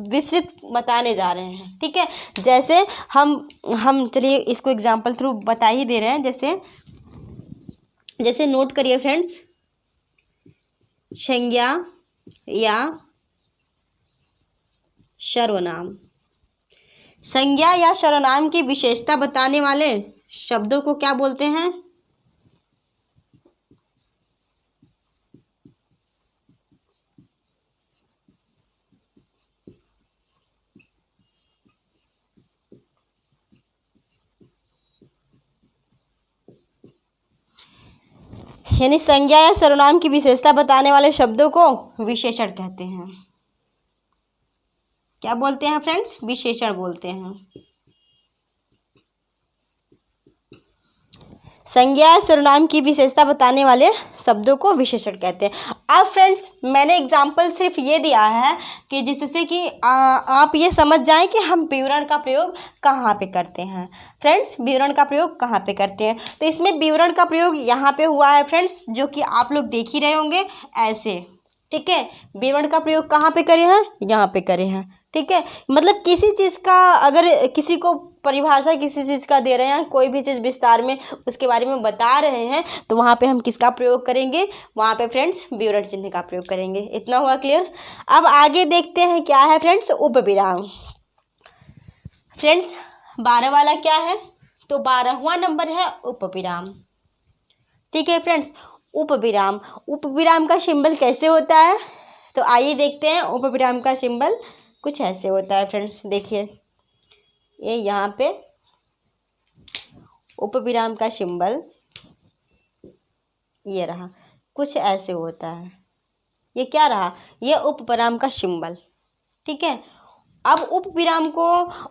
विस्तृत बताने जा रहे हैं। ठीक है, जैसे हम चलिए इसको एग्जाम्पल थ्रू बता ही दे रहे हैं। जैसे नोट करिए फ्रेंड्स, संज्ञा या सर्वनाम। संज्ञा या सर्वनाम की विशेषता बताने वाले शब्दों को क्या बोलते हैं? यानी संज्ञा या सर्वनाम की विशेषता बताने वाले शब्दों को विशेषण कहते हैं। क्या बोलते हैं फ्रेंड्स? विशेषण बोलते हैं। संज्ञा या सर्वनाम की विशेषता बताने वाले शब्दों को विशेषण कहते हैं। अब फ्रेंड्स मैंने एग्जाम्पल सिर्फ ये दिया है कि जिससे कि आप ये समझ जाएं कि हम विवरण का प्रयोग कहाँ पे करते हैं। फ्रेंड्स विवरण का प्रयोग कहाँ पे करते हैं? तो इसमें विवरण का प्रयोग यहाँ पे हुआ है फ्रेंड्स, जो कि आप लोग देख ही रहे होंगे ऐसे। ठीक है, विवरण का प्रयोग कहाँ पे करे हैं? यहाँ पे करे हैं। ठीक है, मतलब किसी चीज़ का अगर किसी को परिभाषा किसी चीज़ का दे रहे हैं, कोई भी चीज़ विस्तार में उसके बारे में बता रहे हैं, तो वहाँ पे हम किसका प्रयोग करेंगे? वहाँ पे फ्रेंड्स विवरण चिन्ह का प्रयोग करेंगे। इतना हुआ क्लियर? अब आगे देखते हैं क्या है फ्रेंड्स, उपविराम। फ्रेंड्स 12 वाला क्या है? तो 12वां नंबर है उपविराम। ठीक है फ्रेंड्स, उपविराम। उपविराम का सिंबल कैसे होता है? तो आइए देखते हैं। उपविराम का सिंबल कुछ ऐसे होता है फ्रेंड्स, देखिए ये यहाँ पे उपविराम का सिंबल ये रहा, कुछ ऐसे होता है। ये क्या रहा? ये उपविराम का सिंबल। ठीक है, अब उपविराम को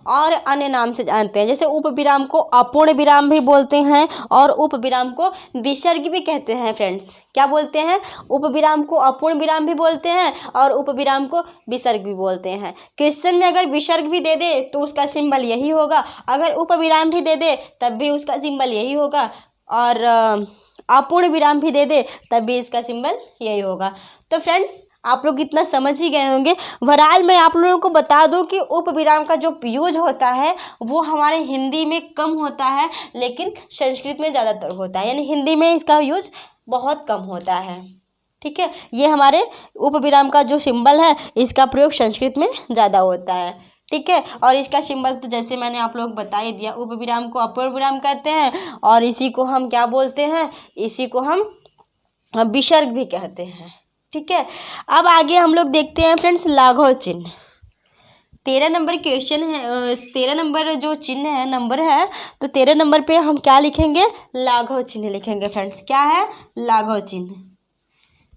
और अन्य नाम से जानते हैं। जैसे उपविराम को अपूर्ण विराम भी बोलते हैं और उपविराम को विसर्ग भी कहते हैं फ्रेंड्स। क्या बोलते हैं? उपविराम को अपूर्ण विराम भी बोलते हैं और उपविराम को विसर्ग भी बोलते हैं। क्वेश्चन में अगर विसर्ग भी दे दे तो उसका सिंबल यही होगा, अगर उपविराम भी दे दे तब भी उसका सिंबल यही होगा, और अपूर्ण विराम भी दे दे तब भी इसका सिंबल यही होगा। तो फ्रेंड्स आप लोग इतना समझ ही गए होंगे। ओवरऑल मैं आप लोगों को बता दूं कि उपविराम का जो यूज होता है वो हमारे हिंदी में कम होता है, लेकिन संस्कृत में ज़्यादातर होता है। यानी हिंदी में इसका यूज बहुत कम होता है। ठीक है, ये हमारे उपविराम का जो सिंबल है इसका प्रयोग संस्कृत में ज़्यादा होता है। ठीक है, और इसका सिंबल तो जैसे मैंने आप लोग बता ही दिया, उपविराम को अपूर्ण विराम कहते हैं और इसी को हम क्या बोलते हैं? इसी को हम विसर्ग भी कहते हैं। ठीक है, अब आगे हम लोग देखते हैं फ्रेंड्स लाघव चिन्ह। 13 नंबर क्वेश्चन है, 13 नंबर जो चिन्ह है, नंबर है, तो 13 नंबर पे हम क्या लिखेंगे? लाघव चिन्ह लिखेंगे फ्रेंड्स। क्या है? लाघव चिन्ह।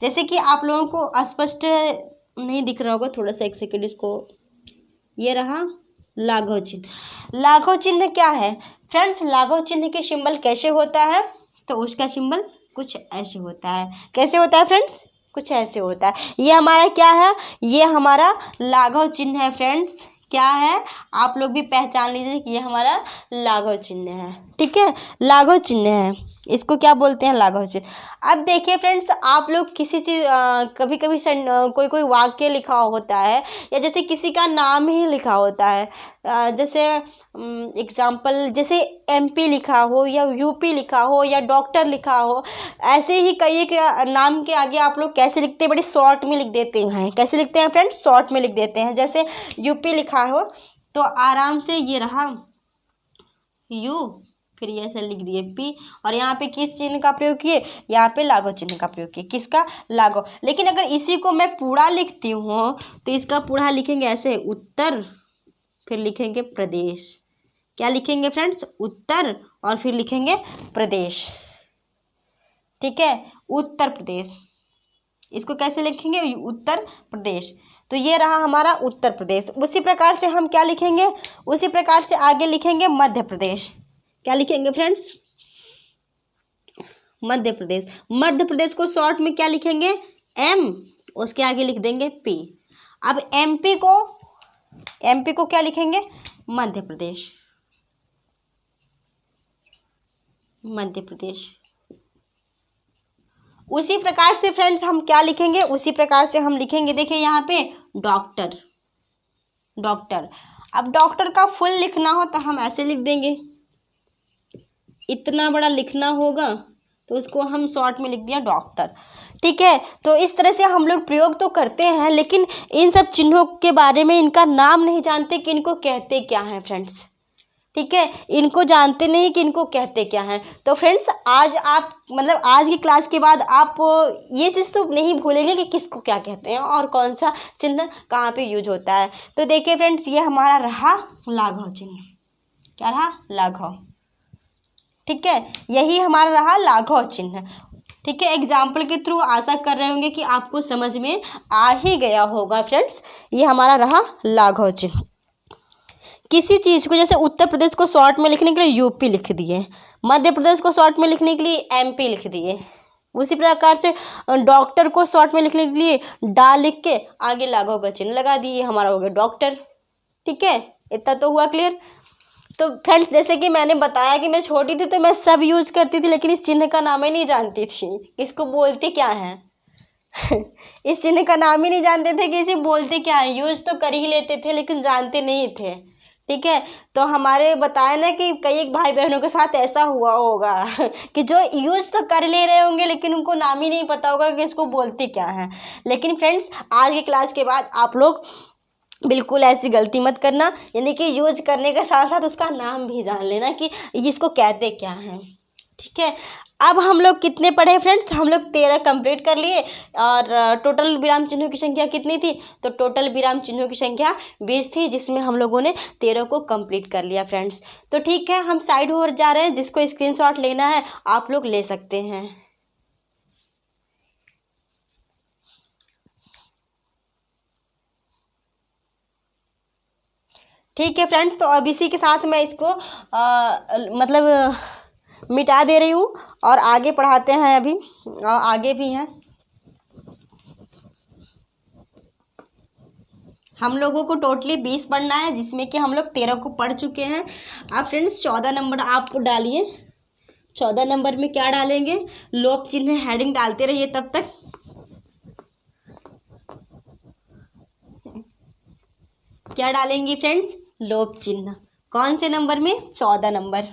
जैसे कि आप लोगों को स्पष्ट नहीं दिख रहा होगा, थोड़ा सा एक सेकेंड इसको, ये रहा लाघव चिन्ह। लाघव चिन्ह क्या है फ्रेंड्स? लाघव चिन्ह के सिंबल कैसे होता है? तो उसका सिंबल कुछ ऐसे होता है। कैसे होता है फ्रेंड्स? कुछ ऐसे होता है। ये हमारा क्या है? ये हमारा लाघव चिन्ह है फ्रेंड्स। क्या है? आप लोग भी पहचान लीजिए कि ये हमारा लाघव चिन्ह है। ठीक है, लाघव चिन्ह है, इसको क्या बोलते हैं? लाघव चिन्ह। अब देखिए फ्रेंड्स, आप लोग किसी चीज़ कभी कभी कोई वाक्य लिखा होता है या जैसे किसी का नाम ही लिखा होता है, जैसे एग्जाम्पल जैसे MP लिखा हो या UP लिखा हो या डॉक्टर लिखा हो, ऐसे ही कई नाम के आगे आप लोग कैसे लिखते हैं? बड़ी शॉर्ट में लिख देते हैं। कैसे लिखते हैं फ्रेंड्स? शॉर्ट में लिख देते हैं। जैसे UP लिखा हो तो आराम से ये रहा U, फिर ये ऐसे लिख दिए P, और यहाँ पे किस चिन्ह का प्रयोग किए? यहाँ पे लाघव चिन्ह का प्रयोग किए। किसका? लाघव। लेकिन अगर इसी को मैं पूरा लिखती हूँ तो इसका पूरा लिखेंगे ऐसे उत्तर, फिर लिखेंगे प्रदेश। क्या लिखेंगे फ्रेंड्स? उत्तर, और फिर लिखेंगे प्रदेश। ठीक है, उत्तर प्रदेश। इसको कैसे लिखेंगे? उत्तर प्रदेश। तो ये रहा हमारा उत्तर प्रदेश। उसी प्रकार से हम क्या लिखेंगे? उसी प्रकार से आगे लिखेंगे मध्य प्रदेश। क्या लिखेंगे फ्रेंड्स? मध्य प्रदेश। मध्य प्रदेश को शॉर्ट में क्या लिखेंगे? M, उसके आगे लिख देंगे P। अब MP को एमपी को क्या लिखेंगे? मध्य प्रदेश, मध्य प्रदेश। उसी प्रकार से फ्रेंड्स हम क्या लिखेंगे? उसी प्रकार से हम लिखेंगे, देखिए यहाँ पे डॉक्टर, डॉक्टर। अब डॉक्टर का फुल लिखना हो तो हम ऐसे लिख देंगे, इतना बड़ा लिखना होगा तो उसको हम शॉर्ट में लिख दिया डॉक्टर, ठीक है। तो इस तरह से हम लोग प्रयोग तो करते हैं, लेकिन इन सब चिन्हों के बारे में इनका नाम नहीं जानते कि इनको कहते क्या हैं फ्रेंड्स, ठीक है। इनको जानते नहीं कि इनको कहते क्या हैं। तो फ्रेंड्स आज आप मतलब आज की क्लास के बाद आप ये चीज़ तो नहीं भूलेंगे कि किसको क्या कहते हैं और कौन सा चिन्ह कहाँ पे यूज होता है। तो देखिए फ्रेंड्स, ये हमारा रहा लाघव चिन्ह, क्या रहा? लाघव, ठीक है। यही हमारा रहा लाघव चिन्ह, ठीक है। एग्जाम्पल के थ्रू आशा कर रहे होंगे कि आपको समझ में आ ही गया होगा फ्रेंड्स। ये हमारा रहा लाघव चिन्ह। किसी चीज़ को, जैसे उत्तर प्रदेश को शॉर्ट में लिखने के लिए यूपी लिख दिए, मध्य प्रदेश को शॉर्ट में लिखने के लिए एमपी लिख दिए, उसी प्रकार से डॉक्टर को शॉर्ट में लिखने के लिए डा लिख के आगे लाघव का चिन्ह लगा दिए, हमारा हो गया डॉक्टर, ठीक है। इतना तो हुआ क्लियर। तो फ्रेंड्स जैसे कि मैंने बताया कि मैं छोटी थी तो मैं सब यूज करती थी, लेकिन इस चिन्ह का नाम ही नहीं जानती थी, इसको बोलते क्या है इस चिन्ह का नाम ही नहीं जानते थे कि इसे बोलते क्या है। यूज तो कर ही लेते थे लेकिन जानते नहीं थे, ठीक है। तो हमारे बताया ना कि कई एक भाई बहनों के साथ ऐसा हुआ होगा कि जो यूज तो कर ले रहे होंगे लेकिन उनको नाम ही नहीं पता होगा कि इसको बोलते क्या है। लेकिन फ्रेंड्स आज की क्लास के बाद आप लोग बिल्कुल ऐसी गलती मत करना, यानी कि यूज करने के साथ साथ उसका नाम भी जान लेना कि इसको कहते क्या हैं, ठीक है। अब हम लोग कितने पढ़े फ्रेंड्स? हम लोग 13 कंप्लीट कर लिए। और टोटल विराम चिन्हों की संख्या कितनी थी? तो टोटल विराम चिन्हों की संख्या 20 थी, जिसमें हम लोगों ने 13 को कंप्लीट कर लिया फ्रेंड्स। तो ठीक है, हम साइड हो जा रहे हैं, जिसको स्क्रीनशॉट लेना है आप लोग ले सकते हैं। ठीक है फ्रेंड्स, तो अब इसी के साथ मैं इसको मतलब मिटा दे रही हूँ और आगे पढ़ाते हैं। अभी आगे भी हैं, हम लोगों को टोटली 20 पढ़ना है, जिसमें कि हम लोग 13 को पढ़ चुके हैं। अब फ्रेंड्स 14 नंबर आप डालिए। 14 नंबर में क्या डालेंगे? लोप चिन्ह, हेडिंग डालते रहिए तब तक। क्या डालेंगे फ्रेंड्स? लोप चिन्ह। कौन से नंबर में? 14 नंबर।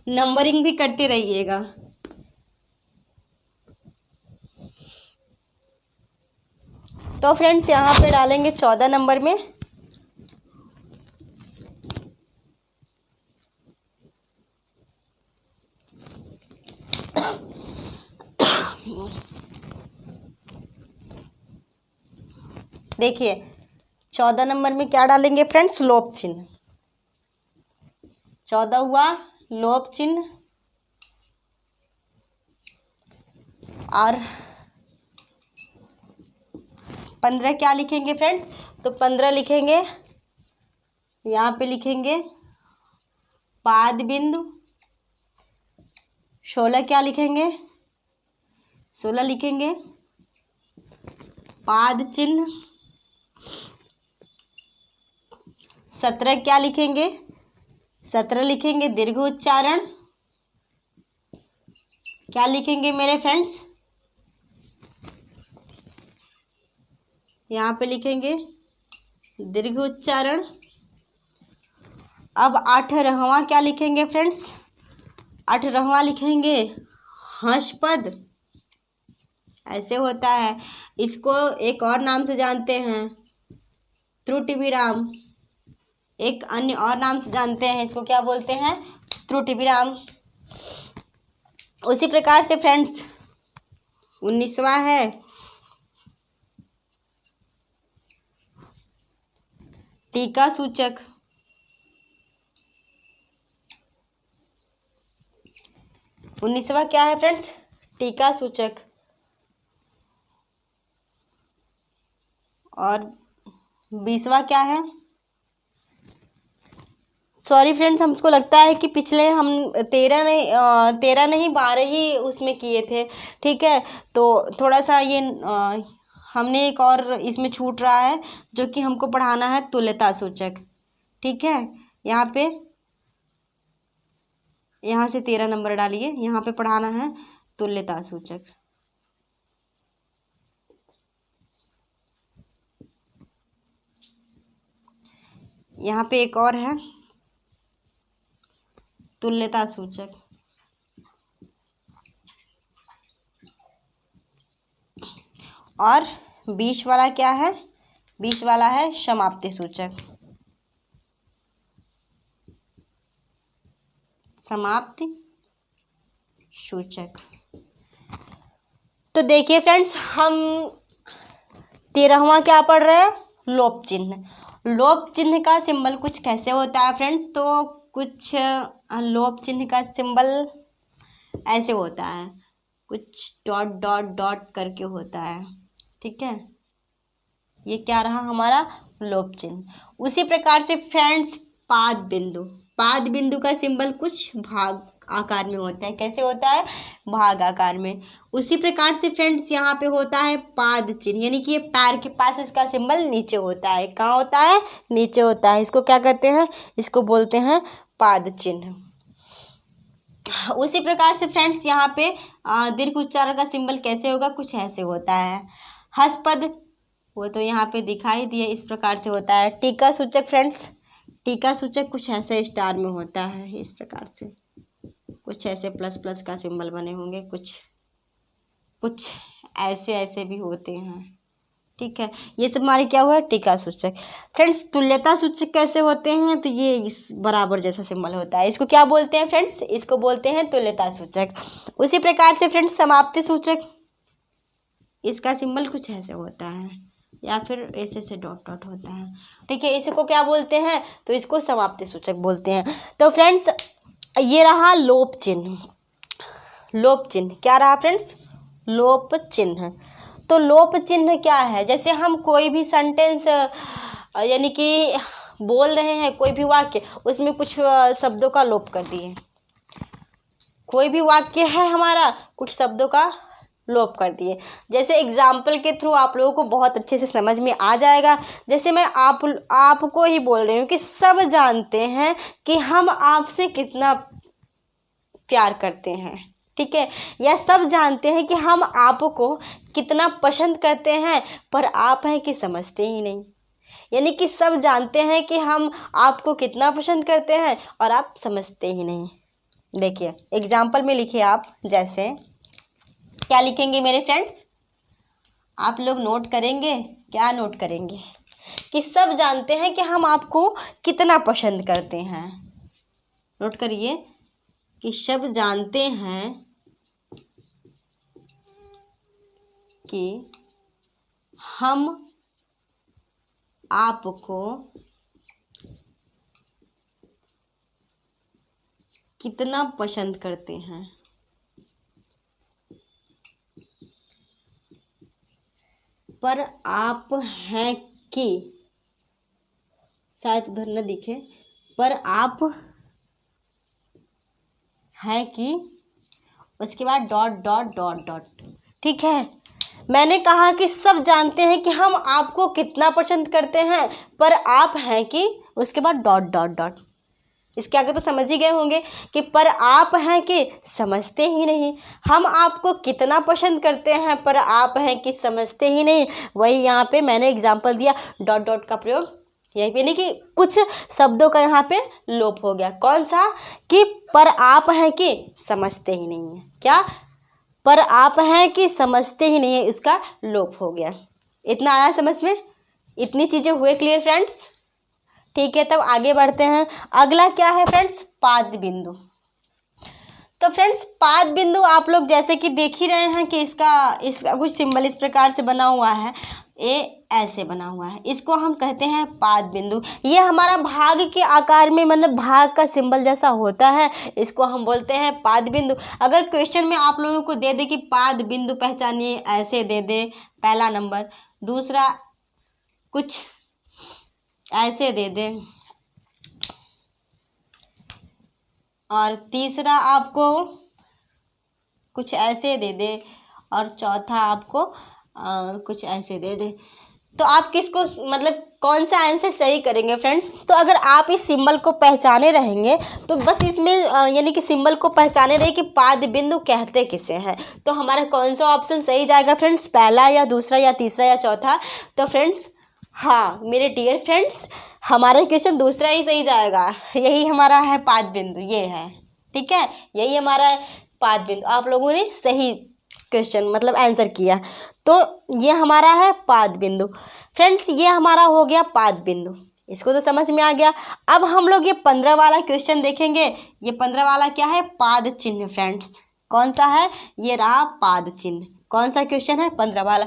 नंबरिंग भी करते रहिएगा। तो फ्रेंड्स यहाँ पे डालेंगे 14 नंबर में देखिए 14 नंबर में क्या डालेंगे फ्रेंड्स? लोप चिन्ह। 14 हुआ लोप चिन्ह। और 15 क्या लिखेंगे फ्रेंड्स? तो 15 लिखेंगे, यहाँ पे लिखेंगे पाद बिंदु। 16 क्या लिखेंगे? 16 लिखेंगे पाद चिन्ह। 17 क्या लिखेंगे? 17 लिखेंगे दीर्घ उच्चारण। क्या लिखेंगे मेरे फ्रेंड्स? यहाँ पे लिखेंगे दीर्घ उच्चारण। अब 18वां क्या लिखेंगे फ्रेंड्स? 18वां लिखेंगे हंसपद। ऐसे होता है, इसको एक और नाम से जानते हैं त्रुटि विराम। एक अन्य और नाम से जानते हैं, इसको क्या बोलते हैं? त्रुटि विराम। उसी प्रकार से फ्रेंड्स 19वां है टीका सूचक। उन्नीसवां क्या है फ्रेंड्स? टीका सूचक। और 20वां क्या है? सॉरी फ्रेंड्स, हमको लगता है कि पिछले हम 13 नहीं 12 ही उसमें किए थे, ठीक है। तो थोड़ा सा ये हमने एक और इसमें छूट रहा है जो कि हमको पढ़ाना है तुल्यता सूचक। ठीक है, यहाँ से 13 नंबर डालिए, यहाँ पे पढ़ाना है तुल्यता सूचक। यहाँ पे एक और है तुल्यता सूचक, और 20 वाला क्या है? 20 वाला है समाप्ति सूचक। समाप्ति सूचक। तो देखिए फ्रेंड्स, हम 13वां क्या पढ़ रहे हैं? लोप चिन्ह। लोप चिन्ह का सिंबल कुछ कैसे होता है फ्रेंड्स? तो कुछ लोप चिन्ह का सिंबल ऐसे होता है, कुछ डॉट डॉट डॉट करके होता है। ठीक है, ये क्या रहा हमारा? लोप चिन्ह। उसी प्रकार से फ्रेंड्स पाद बिंदु, पाद बिंदु का सिंबल कुछ भाग आकार में होता है। कैसे होता है? भाग आकार में। उसी प्रकार से फ्रेंड्स यहाँ पे होता है पाद चिन्ह, यानी कि ये पैर के पास इसका सिंबल नीचे होता है। कहाँ होता है? नीचे होता है। इसको क्या कहते हैं? इसको बोलते हैं पाद चिन्ह। उसी प्रकार से फ्रेंड्स यहाँ पे दीर्घ उच्चारण का सिंबल कैसे होगा? कुछ ऐसे होता है। हस्पद, वो तो यहाँ पे दिखाई दिए, इस प्रकार से होता है। टीका सूचक फ्रेंड्स, टीका सूचक कुछ ऐसे स्टार में होता है, इस प्रकार से कुछ ऐसे प्लस प्लस का सिंबल बने होंगे, कुछ ऐसे ऐसे भी होते हैं। ठीक है, ये सब हमारे क्या हुआ? टीका सूचक। फ्रेंड्स तुल्यता सूचक कैसे होते हैं? तो ये इस बराबर जैसा सिंबल होता है। इसको क्या बोलते हैं फ्रेंड्स? इसको बोलते हैं तुल्यता सूचक। उसी प्रकार से फ्रेंड्स समाप्ति सूचक, इसका सिंबल कुछ ऐसे होता है, या फिर ऐसे से डॉट डॉट होता है। ठीक है, इसको क्या बोलते हैं? तो इसको समाप्ति सूचक बोलते हैं। तो फ्रेंड्स ये रहा लोप चिन्ह। लोप चिन्ह क्या रहा फ्रेंड्स? लोप चिन्ह। तो लोप चिन्ह क्या है? जैसे हम कोई भी सेंटेंस यानी कि बोल रहे हैं, कोई भी वाक्य, उसमें कुछ शब्दों का लोप कर दिए। कोई भी वाक्य है हमारा, कुछ शब्दों का लोप कर दिए। जैसे एग्जाम्पल के थ्रू आप लोगों को बहुत अच्छे से समझ में आ जाएगा। जैसे मैं आपको ही बोल रही हूँ कि सब जानते हैं कि हम आपसे कितना प्यार करते हैं। ठीक है, या सब जानते हैं कि हम आपको कितना पसंद करते हैं, पर आप हैं कि समझते ही नहीं। यानी कि सब जानते हैं कि हम आपको कितना पसंद करते हैं और आप समझते ही नहीं। देखिए एग्जाम्पल में लिखिए आप, जैसे क्या लिखेंगे मेरे फ्रेंड्स? आप लोग नोट करेंगे, क्या नोट करेंगे? कि सब जानते हैं कि हम आपको कितना पसंद करते हैं। नोट करिए कि सब जानते हैं कि हम आपको कितना पसंद करते हैं। पर आप हैं कि, शायद उधर न दिखे, पर आप हैं कि, उसके बाद डॉट डॉट डॉट डॉट। ठीक है, मैंने कहा कि सब जानते हैं कि हम आपको कितना पसंद करते हैं, पर आप हैं कि, उसके बाद डॉट डॉट डॉट। इसके आगे तो समझ ही गए होंगे कि पर आप हैं कि समझते ही नहीं। हम आपको कितना पसंद करते हैं, पर आप हैं कि समझते ही नहीं। वही यहाँ पे मैंने एग्जाम्पल दिया, डॉट डॉट का प्रयोग यही पे, नहीं कि कुछ शब्दों का यहाँ पे लोप हो गया। कौन सा? कि पर आप हैं कि समझते ही नहीं है। क्या? पर आप हैं कि समझते ही नहीं है, इसका लोप हो गया। इतना आया समझ में? इतनी चीज़ें हुए क्लियर फ्रेंड्स? ठीक है, तब आगे बढ़ते हैं। अगला क्या है फ्रेंड्स? पाद बिंदु। तो फ्रेंड्स पाद बिंदु आप लोग जैसे कि देख ही रहे हैं कि इसका कुछ सिंबल इस प्रकार से बना हुआ है, ये ऐसे बना हुआ है, इसको हम कहते हैं पाद बिंदु। ये हमारा भाग के आकार में, मतलब भाग का सिंबल जैसा होता है, इसको हम बोलते हैं पाद बिंदु। अगर क्वेश्चन में आप लोगों को दे दे कि पाद बिंदु पहचानिए, ऐसे दे दे पहला नंबर, दूसरा कुछ ऐसे दे दे, और तीसरा आपको कुछ ऐसे दे दे, और चौथा आपको कुछ ऐसे दे दे। तो आप किसको मतलब कौन सा आंसर सही करेंगे फ्रेंड्स? तो अगर आप इस सिंबल को पहचाने रहेंगे तो बस इसमें यानी कि सिंबल को पहचाने रहे कि पाद बिंदु कहते किसे हैं, तो हमारा कौन सा ऑप्शन सही जाएगा फ्रेंड्स? पहला या दूसरा या तीसरा या चौथा? तो फ्रेंड्स हाँ मेरे डियर फ्रेंड्स, हमारा क्वेश्चन दूसरा ही सही जाएगा। यही हमारा है पाद बिंदु, ये है, ठीक है, यही हमारा पाद बिंदु। आप लोगों ने सही क्वेश्चन मतलब आंसर किया, तो ये हमारा है पाद बिंदु। फ्रेंड्स ये हमारा हो गया पाद बिंदु, इसको तो समझ में आ गया। अब हम लोग ये 15 वाला क्वेश्चन देखेंगे। ये 15 वाला क्या है? पाद चिन्ह फ्रेंड्स। कौन सा है? ये रहा पाद चिन्ह। कौन सा क्वेश्चन है? 15 वाला।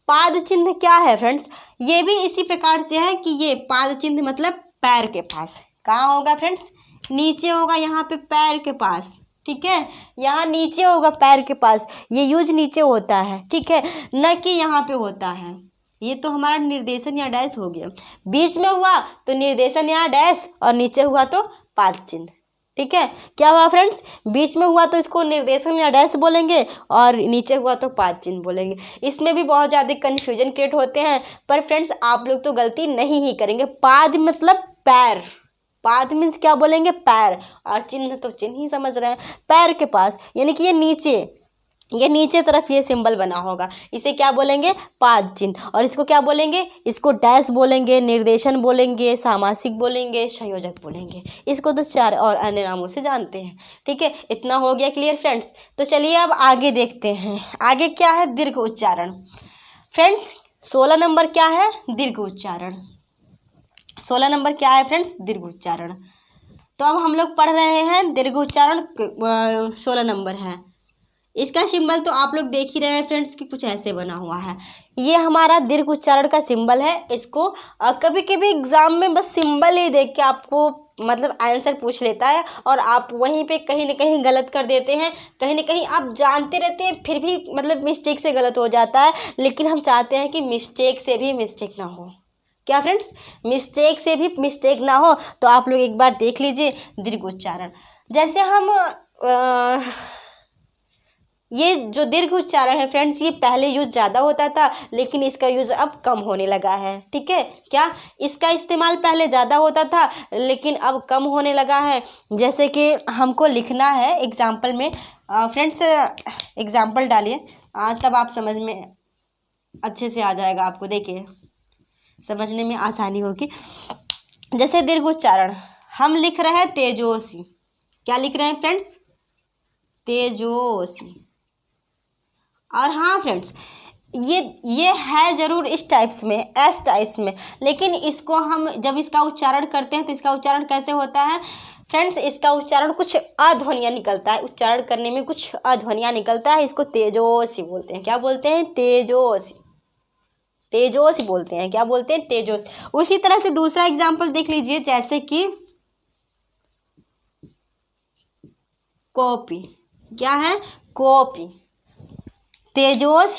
पाद चिन्ह क्या है फ्रेंड्स? ये भी इसी प्रकार से है कि ये पाद चिन्ह मतलब पैर के पास। कहाँ होगा फ्रेंड्स? नीचे होगा, यहाँ पे पैर के पास, ठीक है, यहाँ नीचे होगा पैर के पास। ये यूज नीचे होता है, ठीक है, न कि यहाँ पे होता है। ये तो हमारा निर्देशन या डैश हो गया। बीच में हुआ तो निर्देशन या डैश, और नीचे हुआ तो पाद चिन्ह, ठीक है। क्या हुआ फ्रेंड्स? बीच में हुआ तो इसको निर्देशन या डैश बोलेंगे, और नीचे हुआ तो पाद चिन्ह बोलेंगे। इसमें भी बहुत ज़्यादा कन्फ्यूजन क्रिएट होते हैं, पर फ्रेंड्स आप लोग तो गलती नहीं ही करेंगे। पाद मतलब पैर, पाद मीन्स क्या बोलेंगे? पैर, और चिन्ह तो चिन्ह ही समझ रहे हैं, पैर के पास, यानी कि ये नीचे तरफ ये सिंबल बना होगा, इसे क्या बोलेंगे? पाद चिन्ह। और इसको क्या बोलेंगे? इसको डैश बोलेंगे, निर्देशन बोलेंगे, सामासिक बोलेंगे, संयोजक बोलेंगे। इसको तो 4 और अन्य नामों से जानते हैं, ठीक है। इतना हो गया क्लियर फ्रेंड्स? तो चलिए अब आगे देखते हैं। आगे क्या है? दीर्घ उच्चारण। फ्रेंड्स 16 नंबर क्या है? दीर्घ उच्चारण। 16 नंबर क्या है फ्रेंड्स? दीर्घ उच्चारण। तो अब हम लोग पढ़ रहे हैं दीर्घ उच्चारण। 16 नंबर है। इसका सिंबल तो आप लोग देख ही रहे हैं फ्रेंड्स कि कुछ ऐसे बना हुआ है। ये हमारा दीर्घ उच्चारण का सिंबल है। इसको कभी कभी एग्जाम में बस सिंबल ही देख के आपको मतलब आंसर पूछ लेता है, और आप वहीं पे कहीं ना कहीं गलत कर देते हैं। कहीं ना कहीं आप जानते रहते हैं, फिर भी मतलब मिस्टेक से गलत हो जाता है। लेकिन हम चाहते हैं कि मिस्टेक से भी मिस्टेक ना हो। क्या फ्रेंड्स? मिस्टेक से भी मिस्टेक ना हो। तो आप लोग एक बार देख लीजिए दीर्घ उच्चारण। जैसे हम ये जो दीर्घ उच्चारण है फ्रेंड्स, ये पहले यूज ज़्यादा होता था, लेकिन इसका यूज अब कम होने लगा है, ठीक है। क्या इसका इस्तेमाल पहले ज़्यादा होता था, लेकिन अब कम होने लगा है। जैसे कि हमको लिखना है एग्जाम्पल में, फ्रेंड्स एग्जाम्पल डालिए, तब आप समझ में अच्छे से आ जाएगा आपको, देखिए समझने में आसानी होगी। जैसे दीर्घ उच्चारण हम लिख रहे हैं तेजोसी। क्या लिख रहे हैं फ्रेंड्स? तेजोसी। और हाँ फ्रेंड्स, ये है ज़रूर इस टाइप्स में, एस टाइप्स में, लेकिन इसको हम जब इसका उच्चारण करते हैं तो इसका उच्चारण कैसे होता है फ्रेंड्स? इसका उच्चारण कुछ अध्वनियाँ निकलता है, उच्चारण करने में कुछ अध्वनियाँ निकलता है। इसको तेजोसी बोलते हैं। क्या बोलते हैं? तेजोसी। तेजोसी बोलते हैं। क्या बोलते हैं? तेजोसी। उसी तरह से दूसरा एग्जाम्पल देख लीजिए, जैसे कि कॉपी। क्या है? कॉपी। तेजोस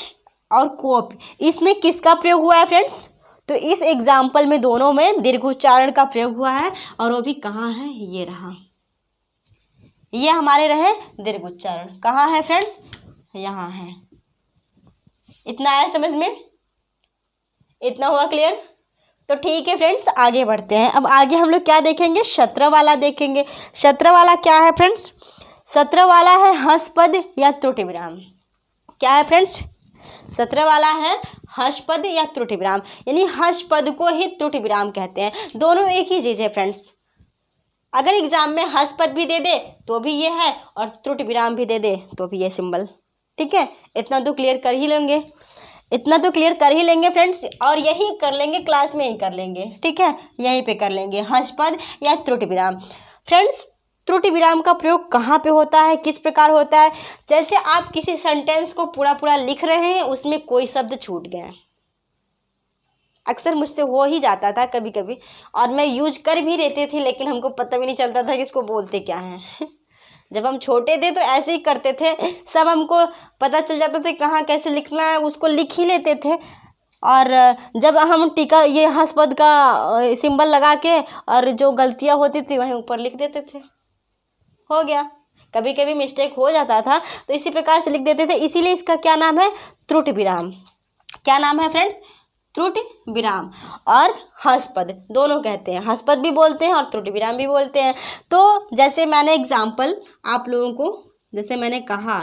और कॉपी, इसमें किसका प्रयोग हुआ है फ्रेंड्स? तो इस एग्जाम्पल में दोनों में दीर्घ उच्चारण का प्रयोग हुआ है, और वो भी कहाँ है? ये रहा, ये हमारे रहे दीर्घ उच्चारण। कहाँ है फ्रेंड्स? यहाँ है। इतना आया समझ में? इतना हुआ क्लियर? तो ठीक है फ्रेंड्स, आगे बढ़ते हैं। अब आगे हम लोग क्या देखेंगे? शत्रु वाला देखेंगे। शत्रु वाला क्या है फ्रेंड्स? शत्रु वाला है हंस पद या त्रुटि विराम। क्या है फ्रेंड्स? शत्रु वाला है हंस पद या त्रुटि विराम, यानी हंस पद को ही त्रुटि विराम कहते हैं। दोनों एक ही चीज़ है फ्रेंड्स। अगर एग्जाम में हंस पद भी दे दे तो भी ये है, और त्रुटि विराम भी दे दे तो भी ये सिंबल, ठीक है। इतना तो क्लियर कर ही लेंगे, इतना तो क्लियर कर ही लेंगे फ्रेंड्स, और यही कर लेंगे, क्लास में ही कर लेंगे, ठीक है, यहीं पे कर लेंगे, हंस पद या त्रुटि विराम। फ्रेंड्स त्रुटि विराम का प्रयोग कहाँ पे होता है, किस प्रकार होता है? जैसे आप किसी सेंटेंस को पूरा पूरा लिख रहे हैं, उसमें कोई शब्द छूट गया। अक्सर मुझसे हो ही जाता था कभी कभी, और मैं यूज कर भी रहती थी, लेकिन हमको पता भी नहीं चलता था कि इसको बोलते क्या हैं। जब हम छोटे थे तो ऐसे ही करते थे, सब हमको पता चल जाता था कहाँ कैसे लिखना है, उसको लिख ही लेते थे। और जब हम टीका ये हंस पद का सिंबल लगा के और जो गलतियाँ होती थी वहीं ऊपर लिख देते थे, हो गया। कभी कभी मिस्टेक हो जाता था तो इसी प्रकार से लिख देते थे, इसीलिए इसका क्या नाम है? त्रुटि विराम। क्या नाम है फ्रेंड्स? त्रुटि विराम और हंसपद दोनों कहते हैं, हंसपद भी बोलते हैं और त्रुटि विराम भी बोलते हैं। तो जैसे मैंने एग्जाम्पल आप लोगों को जैसे मैंने कहा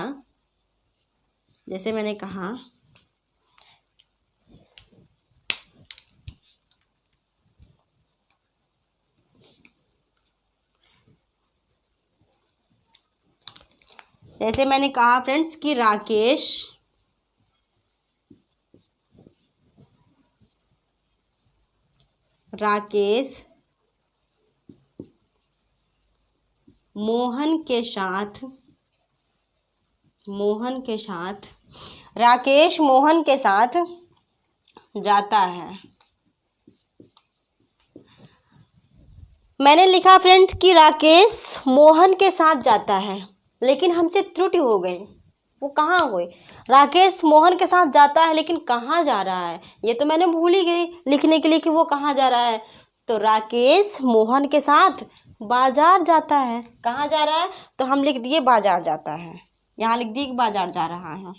फ्रेंड्स कि राकेश मोहन के साथ जाता है। मैंने लिखा फ्रेंड्स कि राकेश मोहन के साथ जाता है, लेकिन हमसे त्रुटि हो गई। वो कहाँ हुई? राकेश मोहन के साथ जाता है लेकिन कहाँ जा रहा है, ये तो मैंने भूल ही गई लिखने के लिए कि वो कहाँ जा रहा है। तो राकेश मोहन के साथ बाजार जाता है। कहाँ जा रहा है? तो हम लिख दिए बाजार जाता है, यहाँ लिख दिए कि बाजार जा रहा है।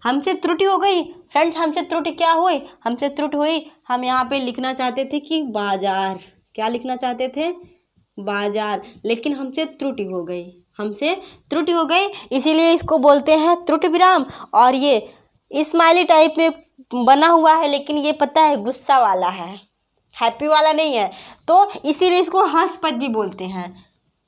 हमसे त्रुटि हो गई फ्रेंड्स, हमसे त्रुटि क्या हुई? हमसे त्रुटि हुई, हम यहाँ पे लिखना चाहते थे कि बाजार, क्या लिखना चाहते थे? बाजार, लेकिन हमसे त्रुटि हो गई, इसीलिए इसको बोलते हैं त्रुटि विराम। और ये स्माइली टाइप में बना हुआ है, लेकिन ये पता है गुस्सा वाला है, हैप्पी वाला नहीं है, तो इसीलिए इसको हंसपद भी बोलते हैं।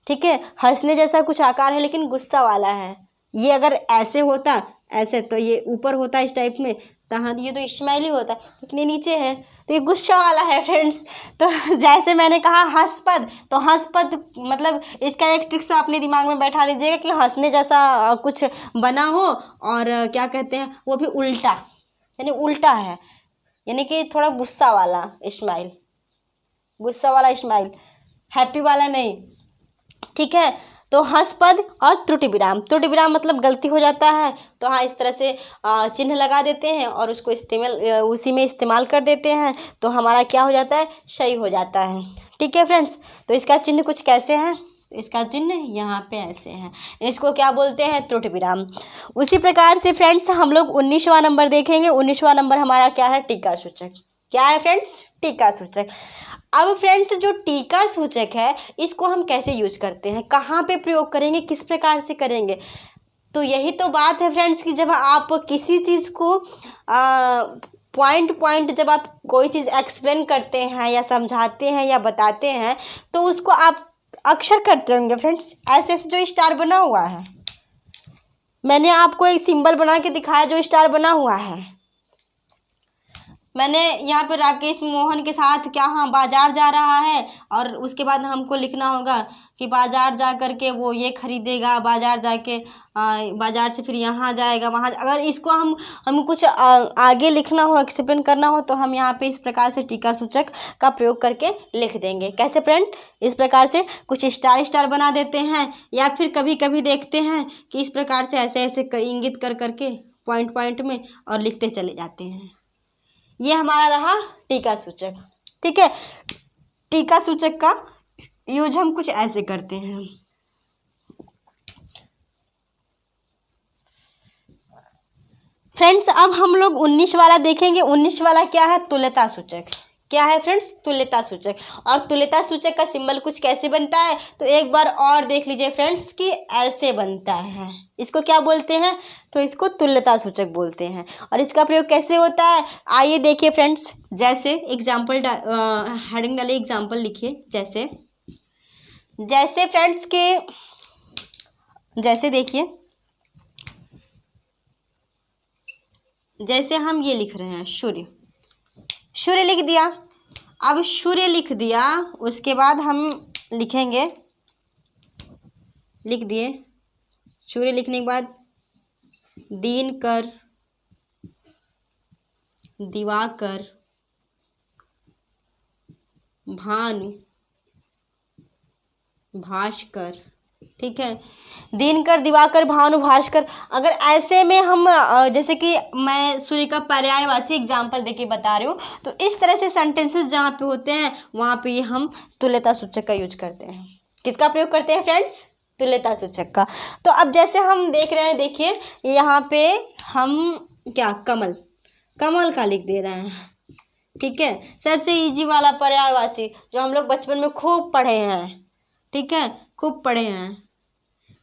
ठीक है, हंसने जैसा कुछ आकार है लेकिन गुस्सा वाला है। ये अगर ऐसे होता, ऐसे तो ये ऊपर होता इस टाइप में, तहाँ ये तो स्माइली होता, लेकिन ये नीचे है तो ये गुस्सा वाला है फ्रेंड्स। तो जैसे मैंने कहा हंसपद, तो हंसपद मतलब इसका एक ट्रिक्स अपने दिमाग में बैठा लीजिएगा कि हंसने जैसा कुछ बना हो और क्या कहते हैं वो भी उल्टा, यानी उल्टा है, यानी कि थोड़ा गुस्सा वाला स्माइल, हैप्पी वाला नहीं। ठीक है, तो हंसपद और त्रुटि विराम मतलब गलती हो जाता है तो हाँ इस तरह से चिन्ह लगा देते हैं और उसको उसी में इस्तेमाल कर देते हैं, तो हमारा क्या हो जाता है? सही हो जाता है। ठीक है फ्रेंड्स, तो इसका चिन्ह कुछ कैसे है? इसका चिन्ह यहाँ पे ऐसे है, इसको क्या बोलते हैं? त्रुटि विराम। उसी प्रकार से फ्रेंड्स हम लोग 19वां नंबर देखेंगे। 19वां नंबर हमारा क्या है? टीका सूचक। क्या है फ्रेंड्स? टीका सूचक। अब फ्रेंड्स जो टीका सूचक है इसको हम कैसे यूज करते हैं, कहाँ पे प्रयोग करेंगे, किस प्रकार से करेंगे? तो यही तो बात है फ्रेंड्स कि जब आप किसी चीज़ को पॉइंट जब आप कोई चीज़ एक्सप्लेन करते हैं या समझाते हैं या बताते हैं तो उसको आप अक्षर करते होंगे फ्रेंड्स। ऐसे जो स्टार बना हुआ है, मैंने आपको एक सिंबल बना के दिखाया जो स्टार बना हुआ है। मैंने यहाँ पर राकेश मोहन के साथ क्या, हाँ बाजार जा रहा है, और उसके बाद हमको लिखना होगा कि बाजार जा कर के वो ये खरीदेगा, बाजार जाके बाजार से फिर यहाँ जाएगा वहाँ। अगर इसको हम कुछ आगे लिखना हो, एक्सप्लेन करना हो, तो हम यहाँ पे इस प्रकार से टीका सूचक का प्रयोग करके लिख देंगे। कैसे फ्रेंड? इस प्रकार से कुछ स्टार बना देते हैं, या फिर कभी कभी देखते हैं कि इस प्रकार से ऐसे इंगित कर करके पॉइंट में और लिखते चले जाते हैं। ये हमारा रहा टीका सूचक। ठीक है, टीका सूचक का यूज हम कुछ ऐसे करते हैं। फ्रेंड्स अब हम लोग 19 वाला देखेंगे। 19 वाला क्या है? तुल्यता सूचक। क्या है फ्रेंड्स? तुल्यता सूचक। और तुल्यता सूचक का सिंबल कुछ कैसे बनता है तो एक बार और देख लीजिए फ्रेंड्स कि ऐसे बनता है। इसको क्या बोलते हैं? तो इसको तुल्यता सूचक बोलते हैं। और इसका प्रयोग कैसे होता है आइए देखिए फ्रेंड्स। जैसे एग्जाम्पल हेडिंग डालिए, एग्जाम्पल लिखिए। जैसे फ्रेंड्स के जैसे देखिए, जैसे हम ये लिख रहे हैं सूर्य लिख दिया। अब सूर्य लिख दिया, उसके बाद हम लिखेंगे, लिख दिए सूर्य लिखने के बाद दिनकर, दिवाकर, भानु, भास्कर, ठीक है। दिनकर, दिवाकर, भानु, भास्कर, अगर ऐसे में हम जैसे कि मैं सूर्य का पर्यायवाची एग्जाम्पल देके बता रही हूँ, तो इस तरह से सेंटेंसेस जहाँ पे होते हैं वहाँ पे हम तुल्यता सूचक का यूज करते हैं। किसका प्रयोग करते हैं फ्रेंड्स? तुल्यता सूचक का। तो अब जैसे हम देख रहे हैं, देखिए यहाँ पे हम क्या कमल, कमल का लिख दे रहे हैं, ठीक है। सबसे इजी वाला पर्यायवाची जो हम लोग बचपन में खूब पढ़े हैं, ठीक है, खूब पढ़े हैं,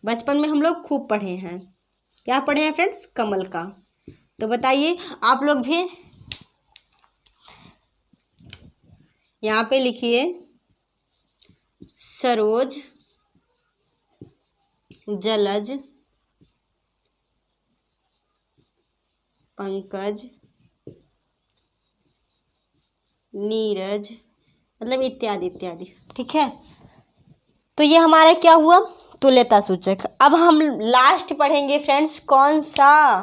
बचपन में हम लोग खूब पढ़े हैं। क्या पढ़े हैं फ्रेंड्स? कमल का। तो बताइए आप लोग भी यहाँ पे लिखिए, सरोज, जलज, पंकज, नीरज, मतलब इत्यादि इत्यादि, ठीक है। तो ये हमारा क्या हुआ? तुल्यता सूचक। अब हम लास्ट पढ़ेंगे फ्रेंड्स, कौन सा?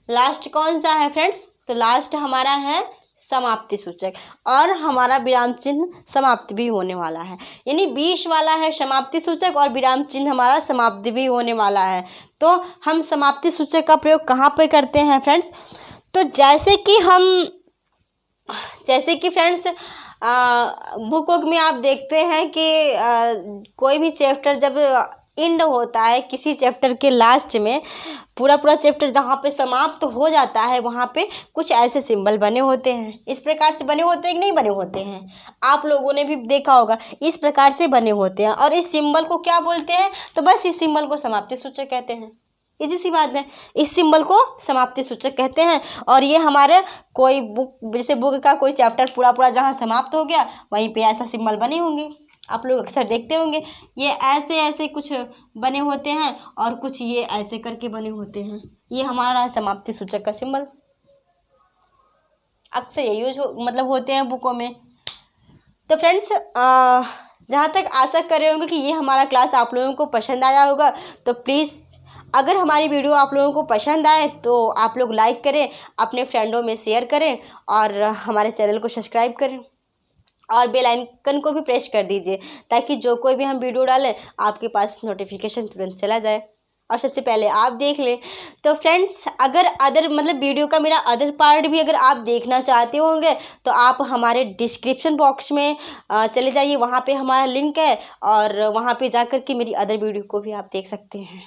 लास्ट कौन सा है फ्रेंड्स? तो लास्ट हमारा है समाप्ति सूचक, और हमारा विराम चिन्ह समाप्ति भी होने वाला है, यानी 20 वाला है समाप्ति सूचक और विराम चिन्ह हमारा समाप्ति भी होने वाला है। तो हम समाप्ति सूचक का प्रयोग कहाँ पे करते हैं फ्रेंड्स? तो जैसे कि फ्रेंड्स बुक में आप देखते हैं कि कोई भी चैप्टर जब एंड होता है, किसी चैप्टर के लास्ट में पूरा चैप्टर जहाँ पे समाप्त हो जाता है वहाँ पे कुछ ऐसे सिंबल बने होते हैं। इस प्रकार से बने होते हैं कि नहीं बने होते हैं? आप लोगों ने भी देखा होगा, इस प्रकार से बने होते हैं। और इस सिंबल को क्या बोलते हैं? तो बस इस सिंबल को समाप्ति सूचक कहते हैं। इजी सी बात है, इस सिंबल को समाप्ति सूचक कहते हैं। और ये हमारे कोई बुक, जैसे बुक का कोई चैप्टर पूरा जहाँ समाप्त हो गया वहीं पे ऐसा सिंबल बने होंगे, आप लोग अक्सर देखते होंगे। ये ऐसे ऐसे कुछ बने होते हैं और कुछ ये ऐसे करके बने होते हैं। ये हमारा समाप्ति सूचक का सिंबल अक्सर ये यूज मतलब होते हैं बुकों में। तो फ्रेंड्स जहाँ तक आशा कर रहे होंगे कि ये हमारा क्लास आप लोगों को पसंद आया होगा, तो प्लीज़ अगर हमारी वीडियो आप लोगों को पसंद आए तो आप लोग लाइक करें, अपने फ्रेंडों में शेयर करें और हमारे चैनल को सब्सक्राइब करें और बेल आइकन को भी प्रेस कर दीजिए, ताकि जो कोई भी हम वीडियो डालें आपके पास नोटिफिकेशन तुरंत चला जाए और सबसे पहले आप देख लें। तो फ्रेंड्स अगर अदर मतलब वीडियो का मेरा अदर पार्ट भी अगर आप देखना चाहते होंगे तो आप हमारे डिस्क्रिप्शन बॉक्स में चले जाइए, वहाँ पे हमारा लिंक है और वहाँ पे जाकर के मेरी अदर वीडियो को भी आप देख सकते हैं।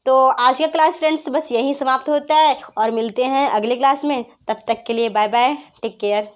तो आज का क्लास फ्रेंड्स बस यहीं समाप्त होता है और मिलते हैं अगले क्लास में। तब तक के लिए बाय बाय, टेक केयर।